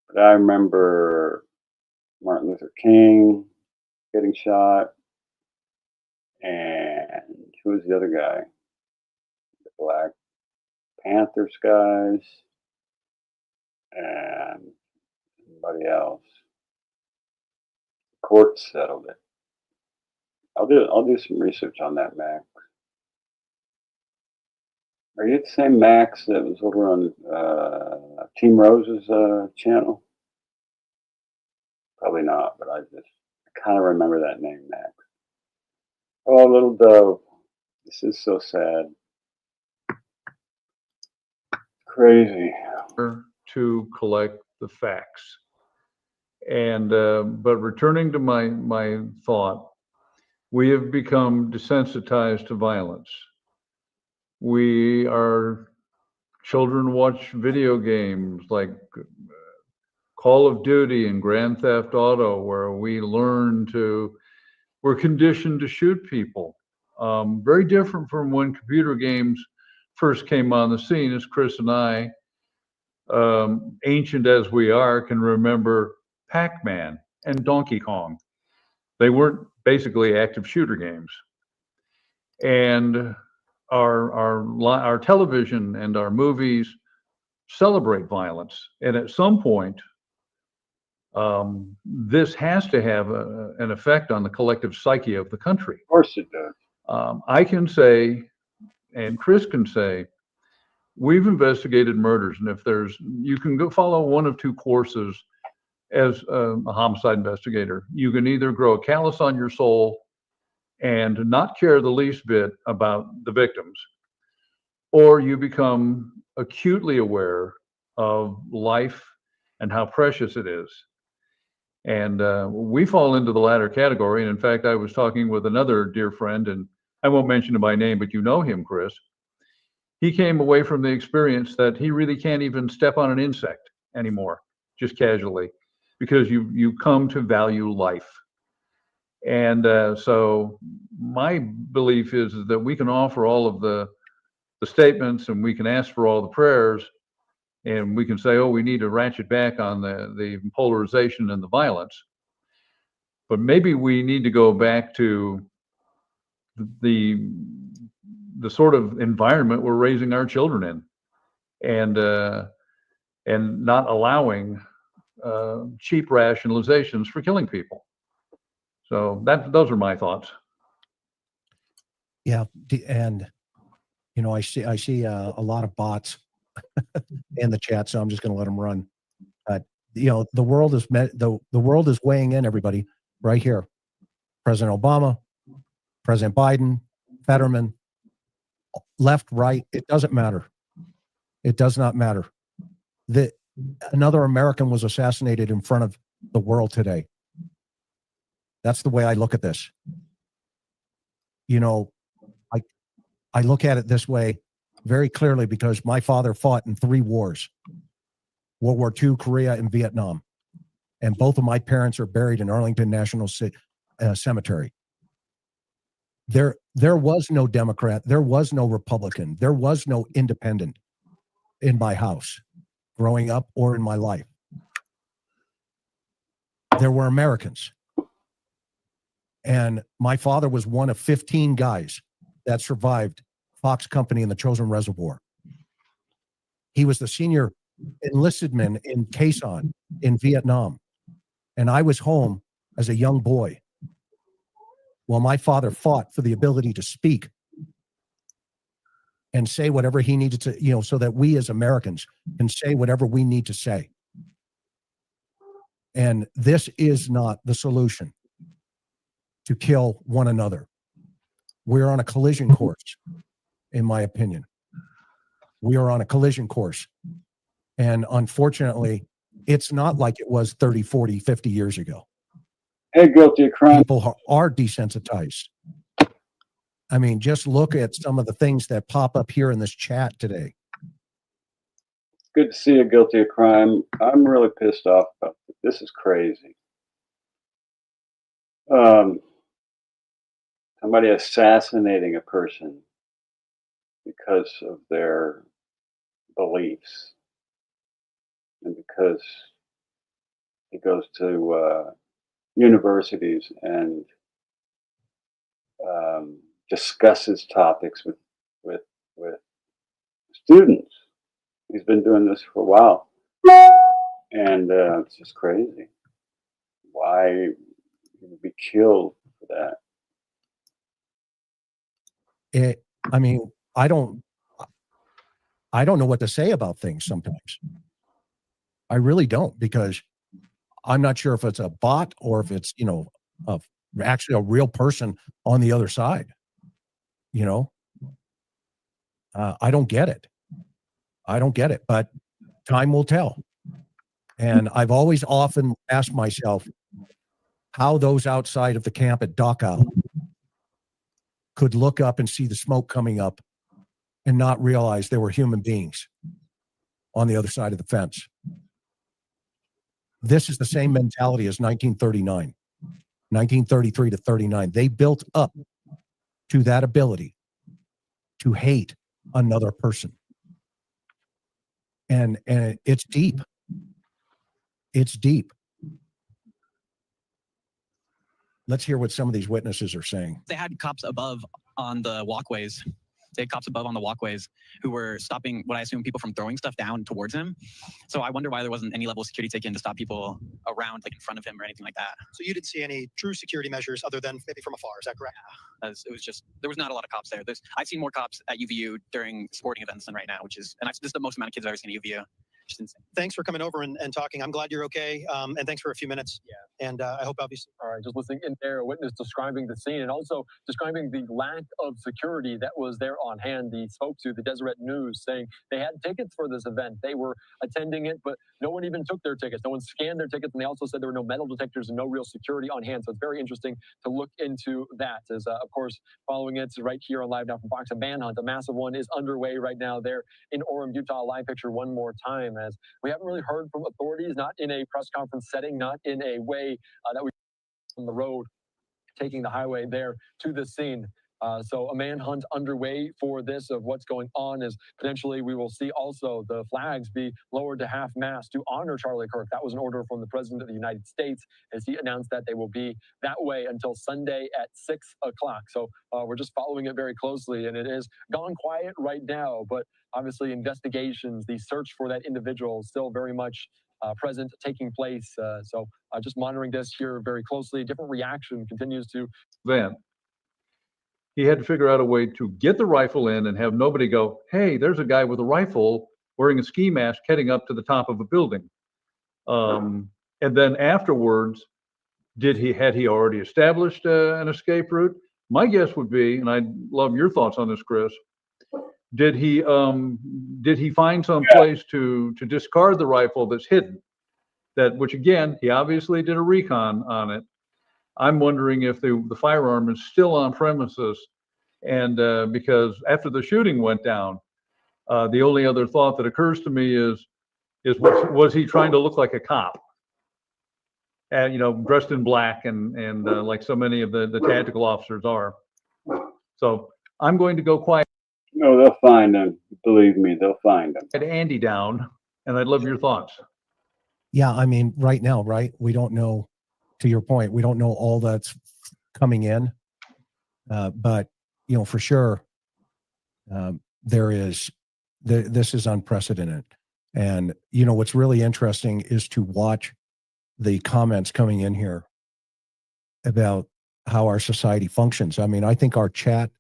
But I remember Martin Luther King getting shot, and who was the other guy? The Black Panthers guys, and somebody else. The court settled it. I'll do some research on that, Max. Are you the same Max that was over on Team Rose's channel? Probably not, but I kind of remember that name, Max. Oh, little dove. This is so sad. Crazy. To collect the facts. And but returning to my thought, we have become desensitized to violence. Our children watch video games like Call of Duty and Grand Theft Auto, where we're conditioned to shoot people. Very different from when computer games first came on the scene, as Chris and I, ancient as we are, can remember Pac-Man and Donkey Kong. They weren't basically active shooter games. And our television and our movies celebrate violence. And at some point, this has to have an effect on the collective psyche of the country. Of course it does. I can say, and Chris can say, we've investigated murders, and you can go follow one of two courses as a homicide investigator. You can either grow a callus on your soul and not care the least bit about the victims, or you become acutely aware of life and how precious it is. And we fall into the latter category. And in fact, I was talking with another dear friend, and I won't mention him by name, but you know him, Chris. He came away from the experience that he really can't even step on an insect anymore, just casually, because you come to value life. And so my belief is that we can offer all of the statements, and we can ask for all the prayers, and we can say, oh, we need to ratchet back on the polarization and the violence. But maybe we need to go back to the sort of environment we're raising our children in, and not allowing cheap rationalizations for killing people. So those are my thoughts. Yeah, and I see a lot of bots in the chat, so I'm just going to let them run. The world is the world is weighing in, everybody, right here. President Obama, President Biden, Fetterman, left, right, it doesn't matter. It does not matter. Another American was assassinated in front of the world today. That's the way I look at this. I look at it this way very clearly because my father fought in 3 wars: World War II, Korea, and Vietnam. And both of my parents are buried in Arlington National Cemetery. There was no Democrat, there was no Republican, there was no independent in my house growing up or in my life. There were Americans. And my father was one of 15 guys that survived Fox Company and the Chosin Reservoir. He was the senior enlisted man in Quezon in Vietnam. And I was home as a young boy while my father fought for the ability to speak and say whatever he needed to, so that we as Americans can say whatever we need to say. And this is not the solution to kill one another. We're on a collision course, in my opinion. We are on a collision course. And unfortunately, it's not like it was 30, 40, 50 years ago. Hey, guilty of crime. People are desensitized. I mean, just look at some of the things that pop up here in this chat today. Good to see you guilty of crime. I'm really pissed off about this. This is crazy. Somebody assassinating a person because of their beliefs and because he goes to universities and discusses topics with students. He's been doing this for a while, and it's just crazy. Why he would be killed for that? I don't know what to say about things sometimes. I really don't, because I'm not sure if it's a bot or if it's, actually a real person on the other side. I don't get it. But time will tell. And I've always often asked myself how those outside of the camp at Dachau could look up and see the smoke coming up and not realize they were human beings on the other side of the fence. This is the same mentality as 1939, 1933 to 39. They built up to that ability to hate another person. And it's deep. It's deep. Let's hear what some of these witnesses are saying. They had cops above on the walkways. They had cops above on the walkways who were stopping what I assume people from throwing stuff down towards him. So I wonder why there wasn't any level of security taken to stop people around, like in front of him or anything like that. So you didn't see any true security measures other than maybe from afar, is that correct? It was just, there was not a lot of cops there. I've seen more cops at UVU during sporting events than right now, which is, this is the most amount of kids I've ever seen at UVU. Just insane. Thanks for coming over and talking. I'm glad you're okay. And thanks for a few minutes. Yeah. And I hope obviously. All right, just listening in there, a witness describing the scene and also describing the lack of security that was there on hand. He spoke to the Deseret News saying they had tickets for this event. They were attending it, but no one even took their tickets. No one scanned their tickets. And they also said there were no metal detectors and no real security on hand. So it's very interesting to look into that. As of course, following it right here on Live Now from Fox, a manhunt, a massive one is underway right now there in Orem, Utah. Live picture one more time, as we haven't really heard from authorities, not in a press conference setting, not in a way that we on the road, taking the highway there to the scene. So a manhunt underway for this of what's going on is potentially we will see also the flags be lowered to half mast to honor Charlie Kirk. That was an order from the President of the United States as he announced that they will be that way until Sunday at 6 o'clock. So we're just following it very closely, and it is gone quiet right now, but obviously investigations, the search for that individual is still very much present, taking place. So just monitoring this here very closely. Different reaction continues to. Then he had to figure out a way to get the rifle in and have nobody go, hey, there's a guy with a rifle wearing a ski mask heading up to the top of a building. And then afterwards, had he already established an escape route? My guess would be, and I'd love your thoughts on this, Chris, did he find some place to discard the rifle that's hidden? Which again, he obviously did a recon on it. I'm wondering if the firearm is still on premises, and because after the shooting went down, the only other thought that occurs to me is was he trying to look like a cop, and dressed in black and like so many of the tactical officers are. So I'm going to go quiet. No, they'll find him. Believe me, they'll find him. Get Andy down, and I'd love your thoughts. Yeah, I mean, right now, right? We don't know, to your point, we don't know all that's coming in. But, for sure, this is unprecedented. And, what's really interesting is to watch the comments coming in here about how our society functions. I mean, I think our chat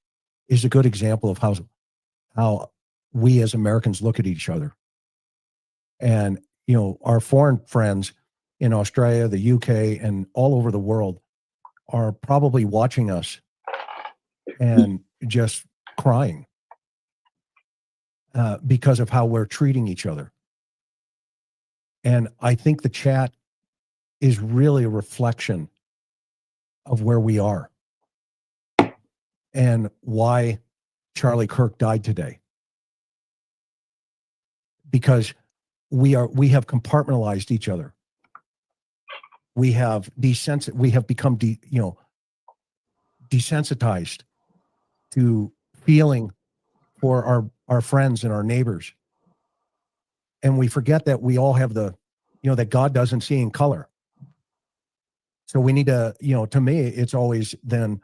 is a good example of how we as Americans look at each other. And, our foreign friends in Australia, the UK, and all over the world are probably watching us and just crying because of how we're treating each other. And I think the chat is really a reflection of where we are and why Charlie Kirk died today. Because we have compartmentalized each other. We have become desensitized to feeling for our friends and our neighbors. And we forget that we all have that God doesn't see in color. So we need to, to me, it's always then,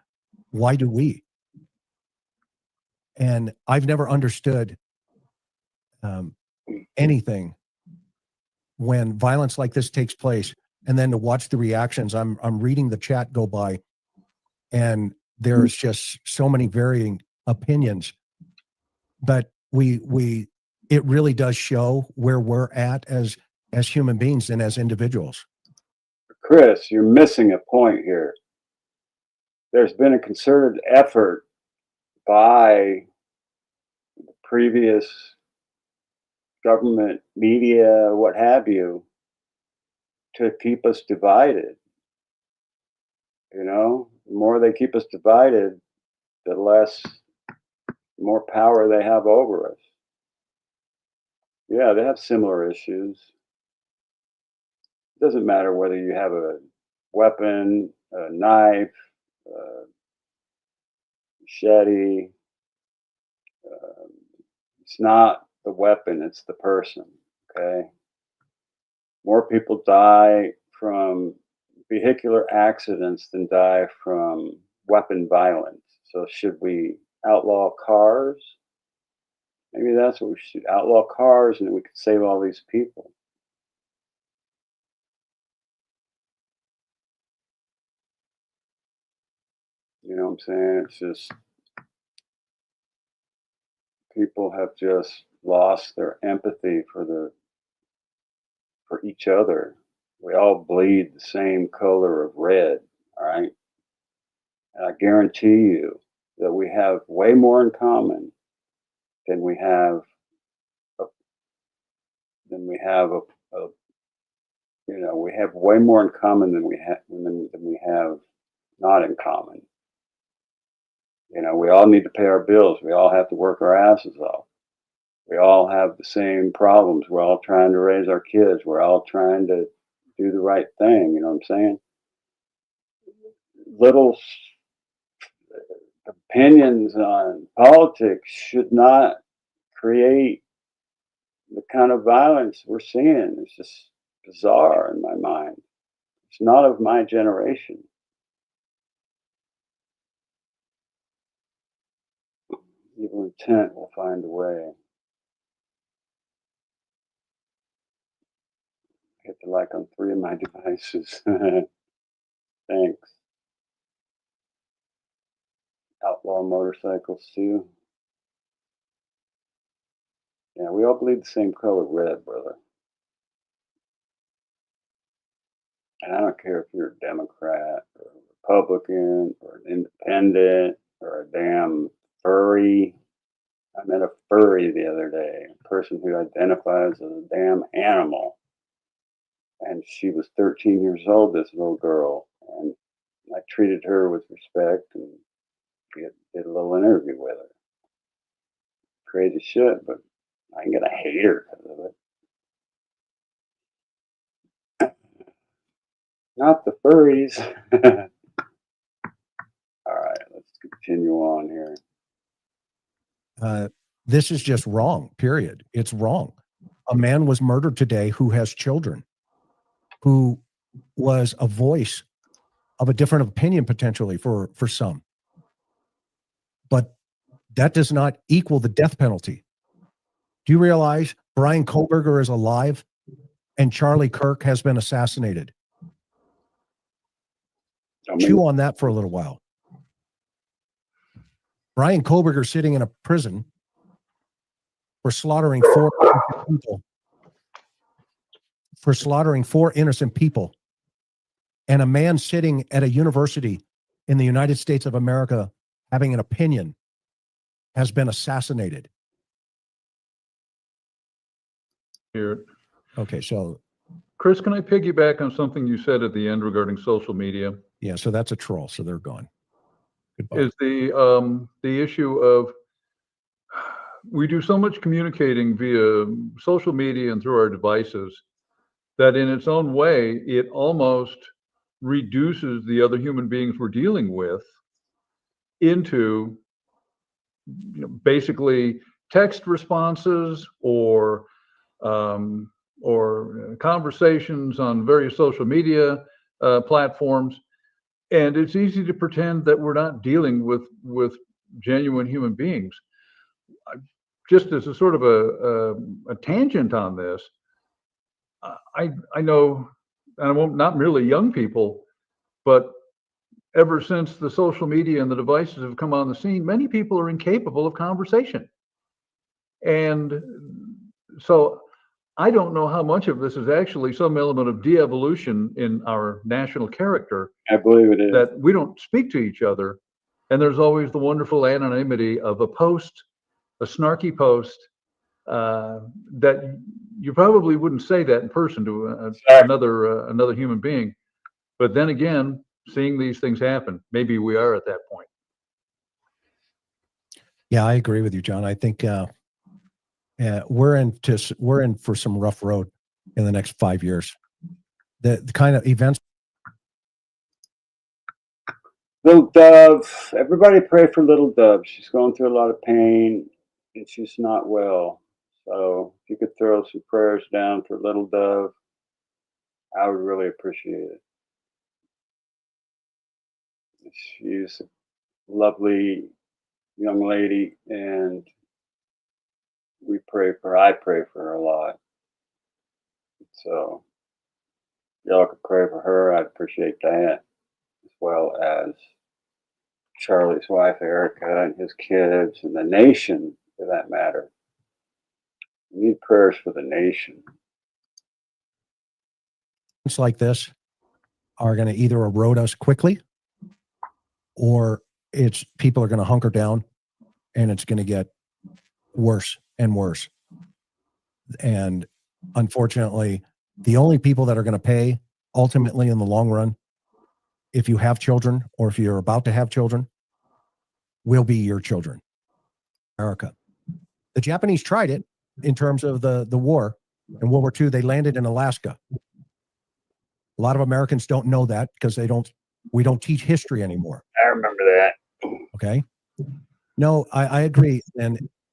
why do we? And I've never understood anything when violence like this takes place, and then to watch the reactions. I'm reading the chat go by, and there's just so many varying opinions. But it really does show where we're at as human beings and as individuals. Chris, you're missing a point here. There's been a concerted effort by the previous government, media, what have you, to keep us divided. The more they keep us divided, the less the more power they have over us. Yeah, they have similar issues. It doesn't matter whether you have a weapon, a knife, a machete. It's not the weapon, it's the person, okay? More people die from vehicular accidents than die from weapon violence. So should we outlaw cars? Maybe that's what we should do. Outlaw cars, and then we could save all these people. You know what I'm saying? It's just people have just lost their empathy for each other. We all bleed the same color of red, all right? And I guarantee you that we have way more in common than we have a, we have way more in common than we have not in common. You know, we all need to pay our bills. We all have to work our asses off. We all have the same problems. We're all trying to raise our kids. We're all trying to do the right thing. You know what I'm saying? Little opinions on politics should not create the kind of violence we're seeing. It's just bizarre in my mind. It's not of my generation. Evil intent will find a way. Hit the like on 3 of my devices. Thanks. Outlaw motorcycles too. Yeah, we all bleed the same color red, brother. And I don't care if you're a Democrat or a Republican or an independent or a damn furry. I met a furry the other day, a person who identifies as a damn animal. And she was 13 years old, this little girl. And I treated her with respect and did a little interview with her. Crazy shit, but I ain't gonna hate her because of it. Not the furries. All right, let's continue on here. This is just wrong, period. It's wrong. A man was murdered today who has children, who was a voice of a different opinion potentially for some. But that does not equal the death penalty. Do you realize Brian Kohlberger is alive and Charlie Kirk has been assassinated? Chew on that for a little while. Brian Kohlberger sitting in a prison for slaughtering 4 people. For slaughtering 4 innocent people. And a man sitting at a university in the United States of America having an opinion has been assassinated. Here. Okay, so Chris, can I piggyback on something you said at the end regarding social media? yeah, so that's a troll, so they're gone. Goodbye. Is the issue of we do so much communicating via social media and through our devices that in its own way, it almost reduces the other human beings we're dealing with into basically text responses or conversations on various social media platforms. And it's easy to pretend that we're not dealing with genuine human beings. Just as a sort of a tangent on this, I know, and I won't, not merely young people, but ever since the social media and the devices have come on the scene, many people are incapable of conversation. And so I don't know how much of this is actually some element of de-evolution in our national character. I believe it is. That we don't speak to each other. And there's always the wonderful anonymity of a post, a snarky post, that you probably wouldn't say that in person to another human being. But then again, seeing these things happen, maybe we are at that point. Yeah, I agree with you, John. I think we're in for some rough road in the next 5 years. The kind of events. Little Dove, everybody pray for Little Dove. She's going through a lot of pain and she's not well. So if you could throw some prayers down for Little Dove, I would really appreciate it. She's a lovely young lady, and I pray for her a lot. So y'all could pray for her. I'd appreciate that, as well as Charlie's wife, Erica, and his kids, and the nation, for that matter. We need prayers for the nation. Things like this are going to either erode us quickly, or people are going to hunker down, and it's going to get worse and worse. And unfortunately, the only people that are going to pay ultimately in the long run, if you have children or if you're about to have children, will be your children. America. The Japanese tried it in terms of the war. In World War II, they landed in Alaska. A lot of Americans don't know that because we don't teach history anymore. I remember that. Okay. No, I agree.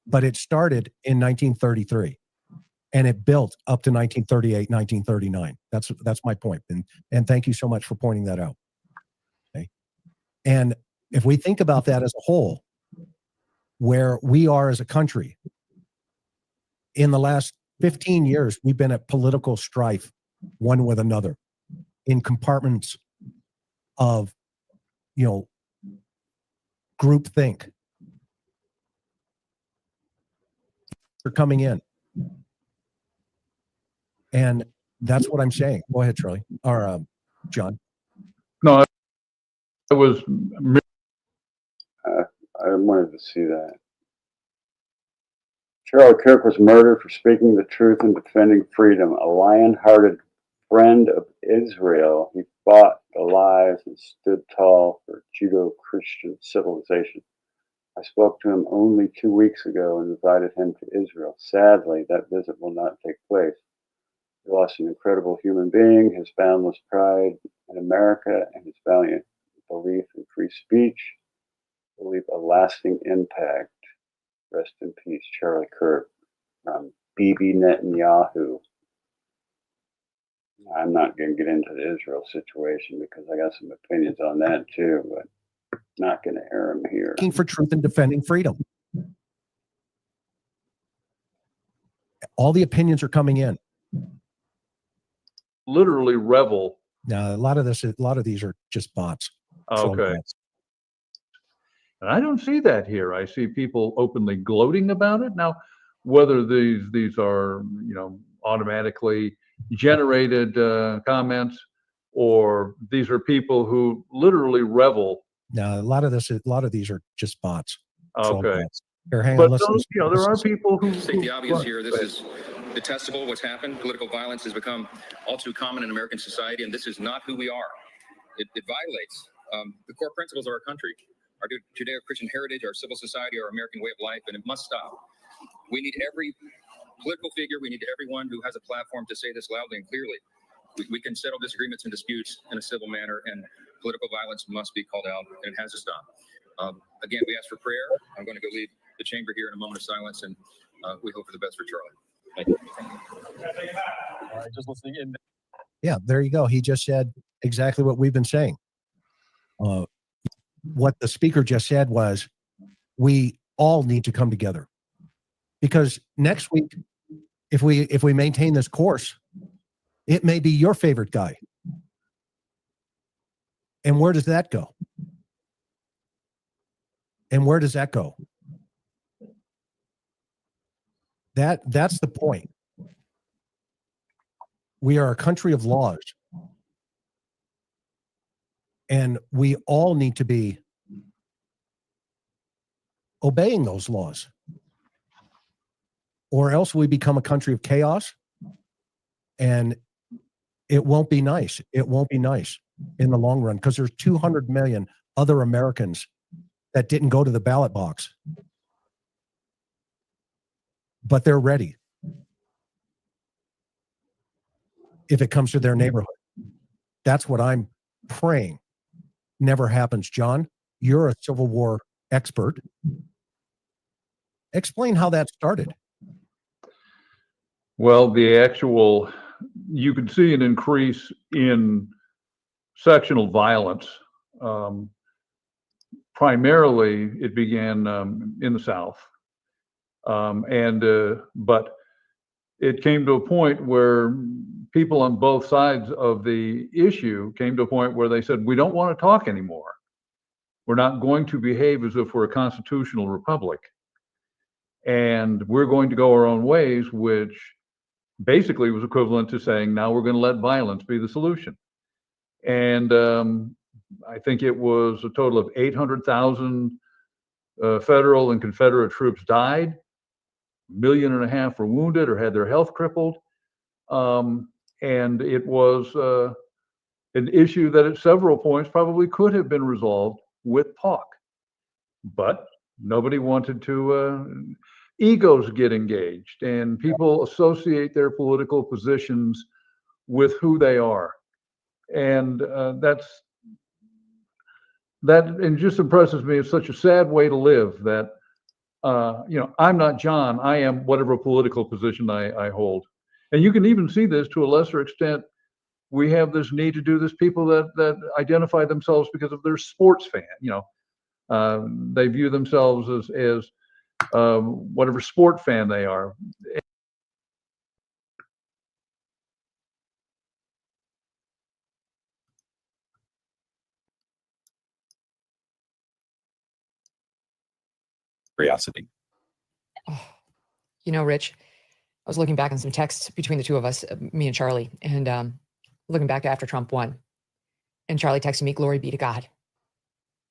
But it started in 1933 and it built up to 1938, 1939. That's my point. And thank you so much for pointing that out. Okay. And if we think about that as a whole, where we are as a country, in the last 15 years, we've been at political strife one with another in compartments of, groupthink. They're coming in. And that's what I'm saying. Go ahead, Charlie. Or John. No, I was. I wanted to see that. Charlie Kirk was murdered for speaking the truth and defending freedom. A lion-hearted friend of Israel, he fought the lies and stood tall for Judeo-Christian civilization. I spoke to him only 2 weeks ago and invited him to Israel. Sadly, that visit will not take place. He lost an incredible human being, his boundless pride in America, and his valiant belief in free speech will leave a lasting impact. Rest in peace, Charlie Kirk, from Bibi Netanyahu. I'm not going to get into the Israel situation because I got some opinions on that too, but not going to air them here. Looking for truth and defending freedom. All the opinions are coming in. Literally revel. Now, a lot of these are just bots. Okay. And I don't see that here. I see people openly gloating about it. Now, whether these are, automatically generated comments, or these are people who literally revel. Now, a lot of these are just bots. Okay. Here, hang but on. there are people who state the obvious here. This is detestable. What's happened? Political violence has become all too common in American society, and this is not who we are. It violates the core principles of our country, our Judeo-Christian heritage, our civil society, our American way of life, and it must stop. We need every political figure, we need everyone who has a platform to say this loudly and clearly. We can settle disagreements and disputes in a civil manner, and political violence must be called out, and it has to stop. Again, we ask for prayer. I'm going to go leave the chamber here in a moment of silence, and we hope for the best for Charlie. Thank you. All right, just listening in. Yeah, there you go. He just said exactly what we've been saying. What the speaker just said was, we all need to come together, because next week, if we maintain this course, it may be your favorite guy. And where does that go? And where does that go? That's the point. We are a country of laws. And we all need to be obeying those laws. Or else we become a country of chaos, and it won't be nice. It won't be nice in the long run, because there's 200 million other Americans that didn't go to the ballot box. but they're ready if it comes to their neighborhood. That's what I'm praying never happens. John, you're a Civil War expert. Explain how that started. Well, you could see an increase in sectional violence. Primarily, it began in the South. But it came to a point where people on both sides of the issue came to a point where they said, we don't want to talk anymore. We're not going to behave as if we're a constitutional republic. And we're going to go our own ways, which basically was equivalent to saying, now we're going to let violence be the solution. And I think it was a total of 800,000 federal and Confederate troops died. 1.5 million were wounded or had their health crippled. And it was an issue that at several points probably could have been resolved with talk. But nobody wanted to, egos get engaged, and people associate their political positions with who they are. And that and just impresses me. It's such a sad way to live that, I'm not John, I am whatever political position I hold. And you can even see this to a lesser extent. We have this need to do this. People that identify themselves because of their sports fan, they view themselves as whatever sport fan they are. Curiosity. Oh, Rich, I was looking back on some texts between the two of us, me and Charlie, and looking back to after Trump won. And Charlie texted me, "Glory be to God."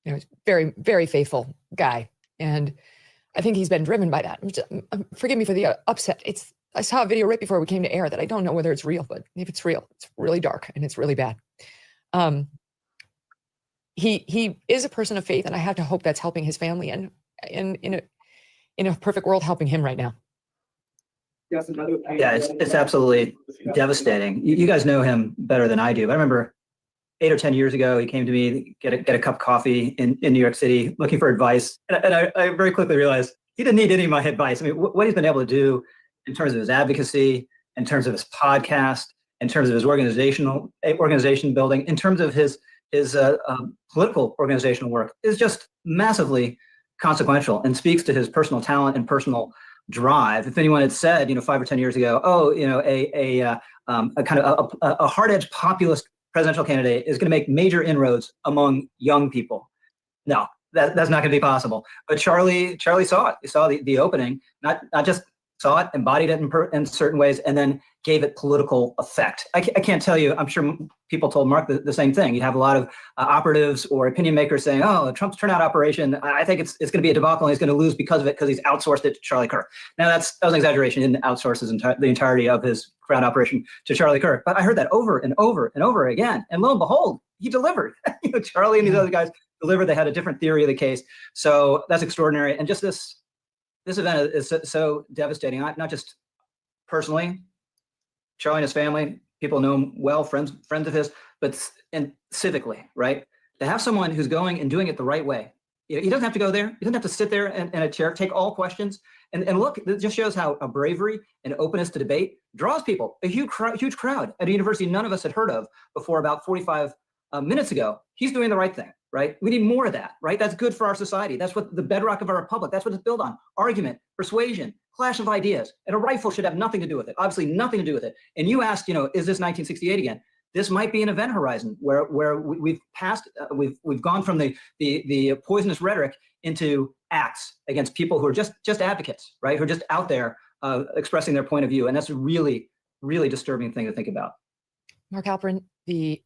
He's very, very faithful guy. And I think he's been driven by that. Forgive me for the upset. I saw a video right before we came to air that I don't know whether it's real, but if it's real, it's really dark and it's really bad. He is a person of faith, and I have to hope that's helping his family, and in a perfect world, helping him right now. Yeah, it's absolutely devastating. You guys know him better than I do. I remember 8 or 10 years ago, he came to me, get a cup of coffee in New York City, looking for advice. And I very quickly realized he didn't need any of my advice. I mean, what he's been able to do in terms of his advocacy, in terms of his podcast, in terms of his organization building, in terms of his political organizational work is just massively consequential and speaks to his personal talent and personal drive. If anyone had said, 5 or 10 years ago, a kind of a hard-edged populist presidential candidate is going to make major inroads among young people, no, that's not going to be possible. But Charlie saw it. He saw the opening, not just saw it, embodied it in certain ways, and then gave it political effect. I can't tell you, I'm sure people told Mark the same thing. You have a lot of operatives or opinion makers saying, oh, Trump's turnout operation, I think it's going to be a debacle and he's going to lose because of it, because he's outsourced it to Charlie Kirk. Now that was an exaggeration. He didn't outsource the entirety of his crowd operation to Charlie Kirk. But I heard that over and over and over again. And lo and behold, he delivered. Charlie and these other guys delivered. They had a different theory of the case. So that's extraordinary. And just this event is so devastating, not just personally, Charlie and his family, people know him well, friends of his, but civically, right? To have someone who's going and doing it the right way. He doesn't have to go there. He doesn't have to sit there in a chair, take all questions. And look, it just shows how a bravery and openness to debate draws people, a huge crowd at a university none of us had heard of before about 45 minutes ago. He's doing the right thing, right? We need more of that, right? That's good for our society. That's what the bedrock of our republic, that's what it's built on. Argument, persuasion, clash of ideas. And a rifle should have nothing to do with it. Obviously nothing to do with it. And you asked, is this 1968 again? This might be an event horizon where we've passed, we've gone from the poisonous rhetoric into acts against people who are just advocates, right? Who are just out there expressing their point of view. And that's a really, really disturbing thing to think about. Mark Halperin, the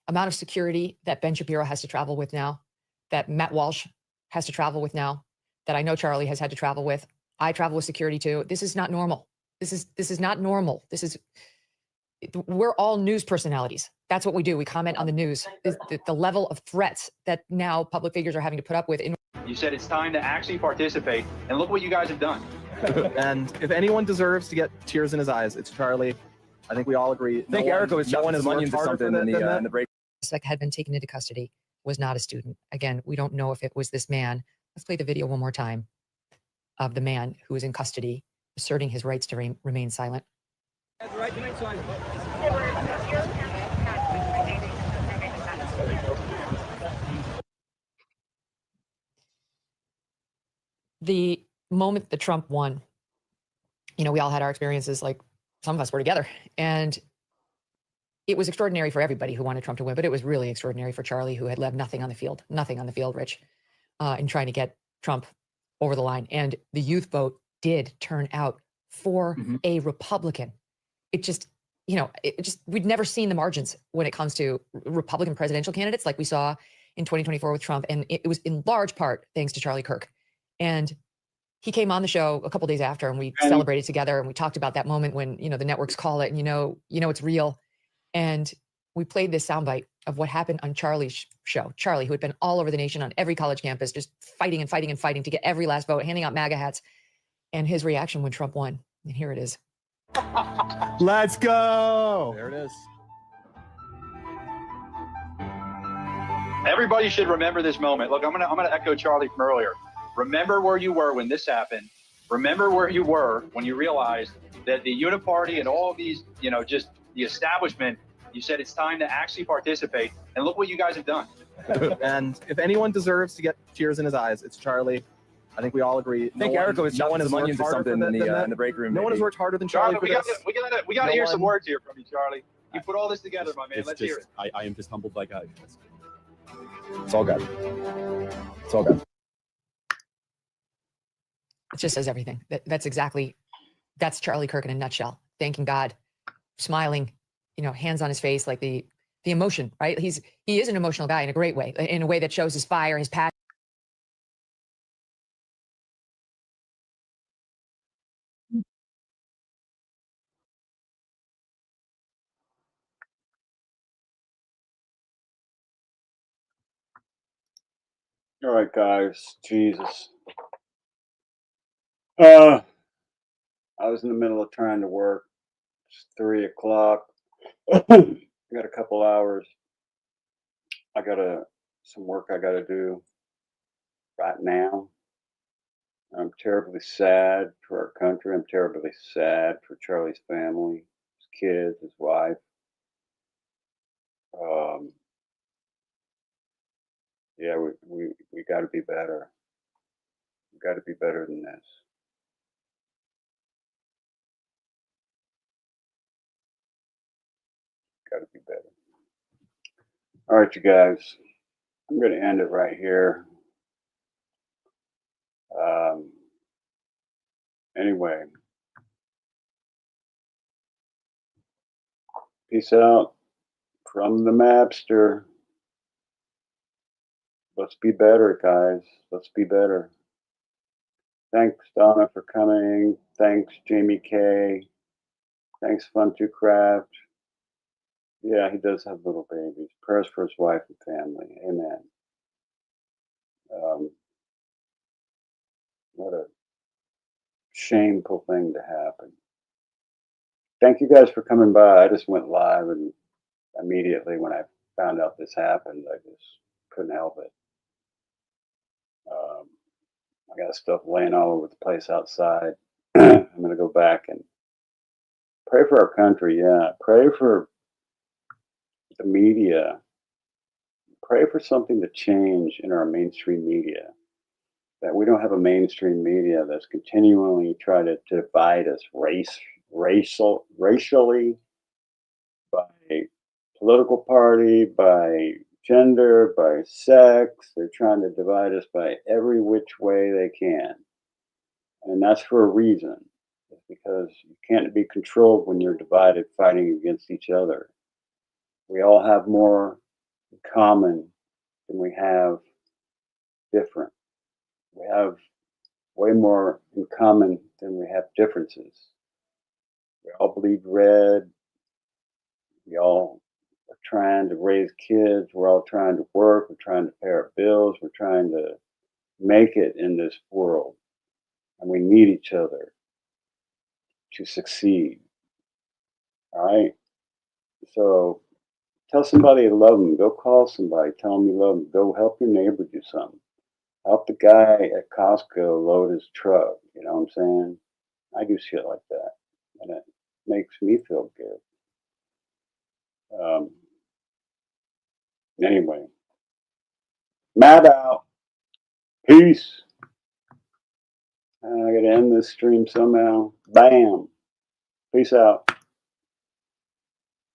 amount of security that Ben Shapiro has to travel with now, that Matt Walsh has to travel with now, that I know Charlie has had to travel with. I travel with security too. This is not normal. This is not normal. We're all news personalities. That's what we do. We comment on the news. The level of threats that now public figures are having to put up with. You said it's time to actually participate, and look what you guys have done. And if anyone deserves to get tears in his eyes, it's Charlie. I think we all agree. I think Erica was chopping his onions or something in the break. Suspect had been taken into custody, was not a student. Again, we don't know if it was this man. Let's play the video one more time of the man who is in custody, asserting his rights to remain silent. The moment that Trump won, you know, we all had our experiences, like some of us were together, and it was extraordinary for everybody who wanted Trump to win, but it was really extraordinary for Charlie, who had left nothing on the field, Rich, in trying to get Trump over the line. And the youth vote did turn out for a Republican. It just, you know, we'd never seen the margins when it comes to Republican presidential candidates like we saw in 2024 with Trump. And it was in large part thanks to Charlie Kirk. And he came on the show a couple days after, and we celebrated together, and we talked about that moment when, you know, the networks call it, and you know it's real. And we played this soundbite of what happened on Charlie's show. Charlie, who had been all over the nation on every college campus, just fighting and fighting and fighting to get every last vote, handing out MAGA hats, and his reaction when Trump won. And here it is. Let's go. There it is. Everybody should remember this moment. Look, I'm gonna echo Charlie from earlier. Remember where you were when this happened. Remember where you were when you realized that the Uniparty and all of these, you know, just the establishment, you said it's time to actually participate. And look what you guys have done. And if anyone deserves to get tears in his eyes, it's Charlie. I think we all agree. I think Erica was chopping his onions or something in the break room. No one has worked harder than Charlie. We gotta hear some words here from you, Charlie. You put all this together, my man. Let's hear it. I am just humbled by God. It's all good. It's all good. It just says everything. That's Charlie Kirk in a nutshell. Thanking God, smiling, you know, hands on his face, like the emotion, right? He is an emotional guy in a great way, in a way that shows his fire, his passion. All right, guys. Jesus. I was in the middle of trying to work. It's 3 o'clock. I got a couple hours. I got some work I got to do right now. I'm terribly sad for our country. I'm terribly sad for Charlie's family, his kids, his wife. Yeah, we got to be better. We got to be better than this. Got to be better. All right, you guys. I'm going to end it right here. Anyway, peace out from the Mapster. Let's be better, guys. Let's be better. Thanks, Donna, for coming. Thanks, Jamie K. Thanks, Fun2Craft. Yeah, he does have little babies. Prayers for his wife and family. Amen. What a shameful thing to happen. Thank you guys for coming by. I just went live, and immediately when I found out this happened, I just couldn't help it. I got stuff laying all over the place outside. I'm going to go back and pray for our country. Yeah, pray for the media. Pray for something to change in our mainstream media. That we don't have a mainstream media that's continually trying to divide us racially, by political party, by gender, by sex. They're trying to divide us by every which way they can. And that's for a reason. It's because you can't be controlled when you're divided, fighting against each other. We all have more in common than we have different. We have way more in common than we have differences. We all bleed red. We all are trying to raise kids. We're all trying to work. We're trying to pay our bills. We're trying to make it in this world. and we need each other to succeed. All right? So tell somebody you love them. Go call somebody. Tell them you love them. Go help your neighbor do something. Help the guy at Costco load his truck. You know what I'm saying? I do shit like that, and it makes me feel good. Anyway, Matt out. Peace. I gotta end this stream somehow. Bam. Peace out.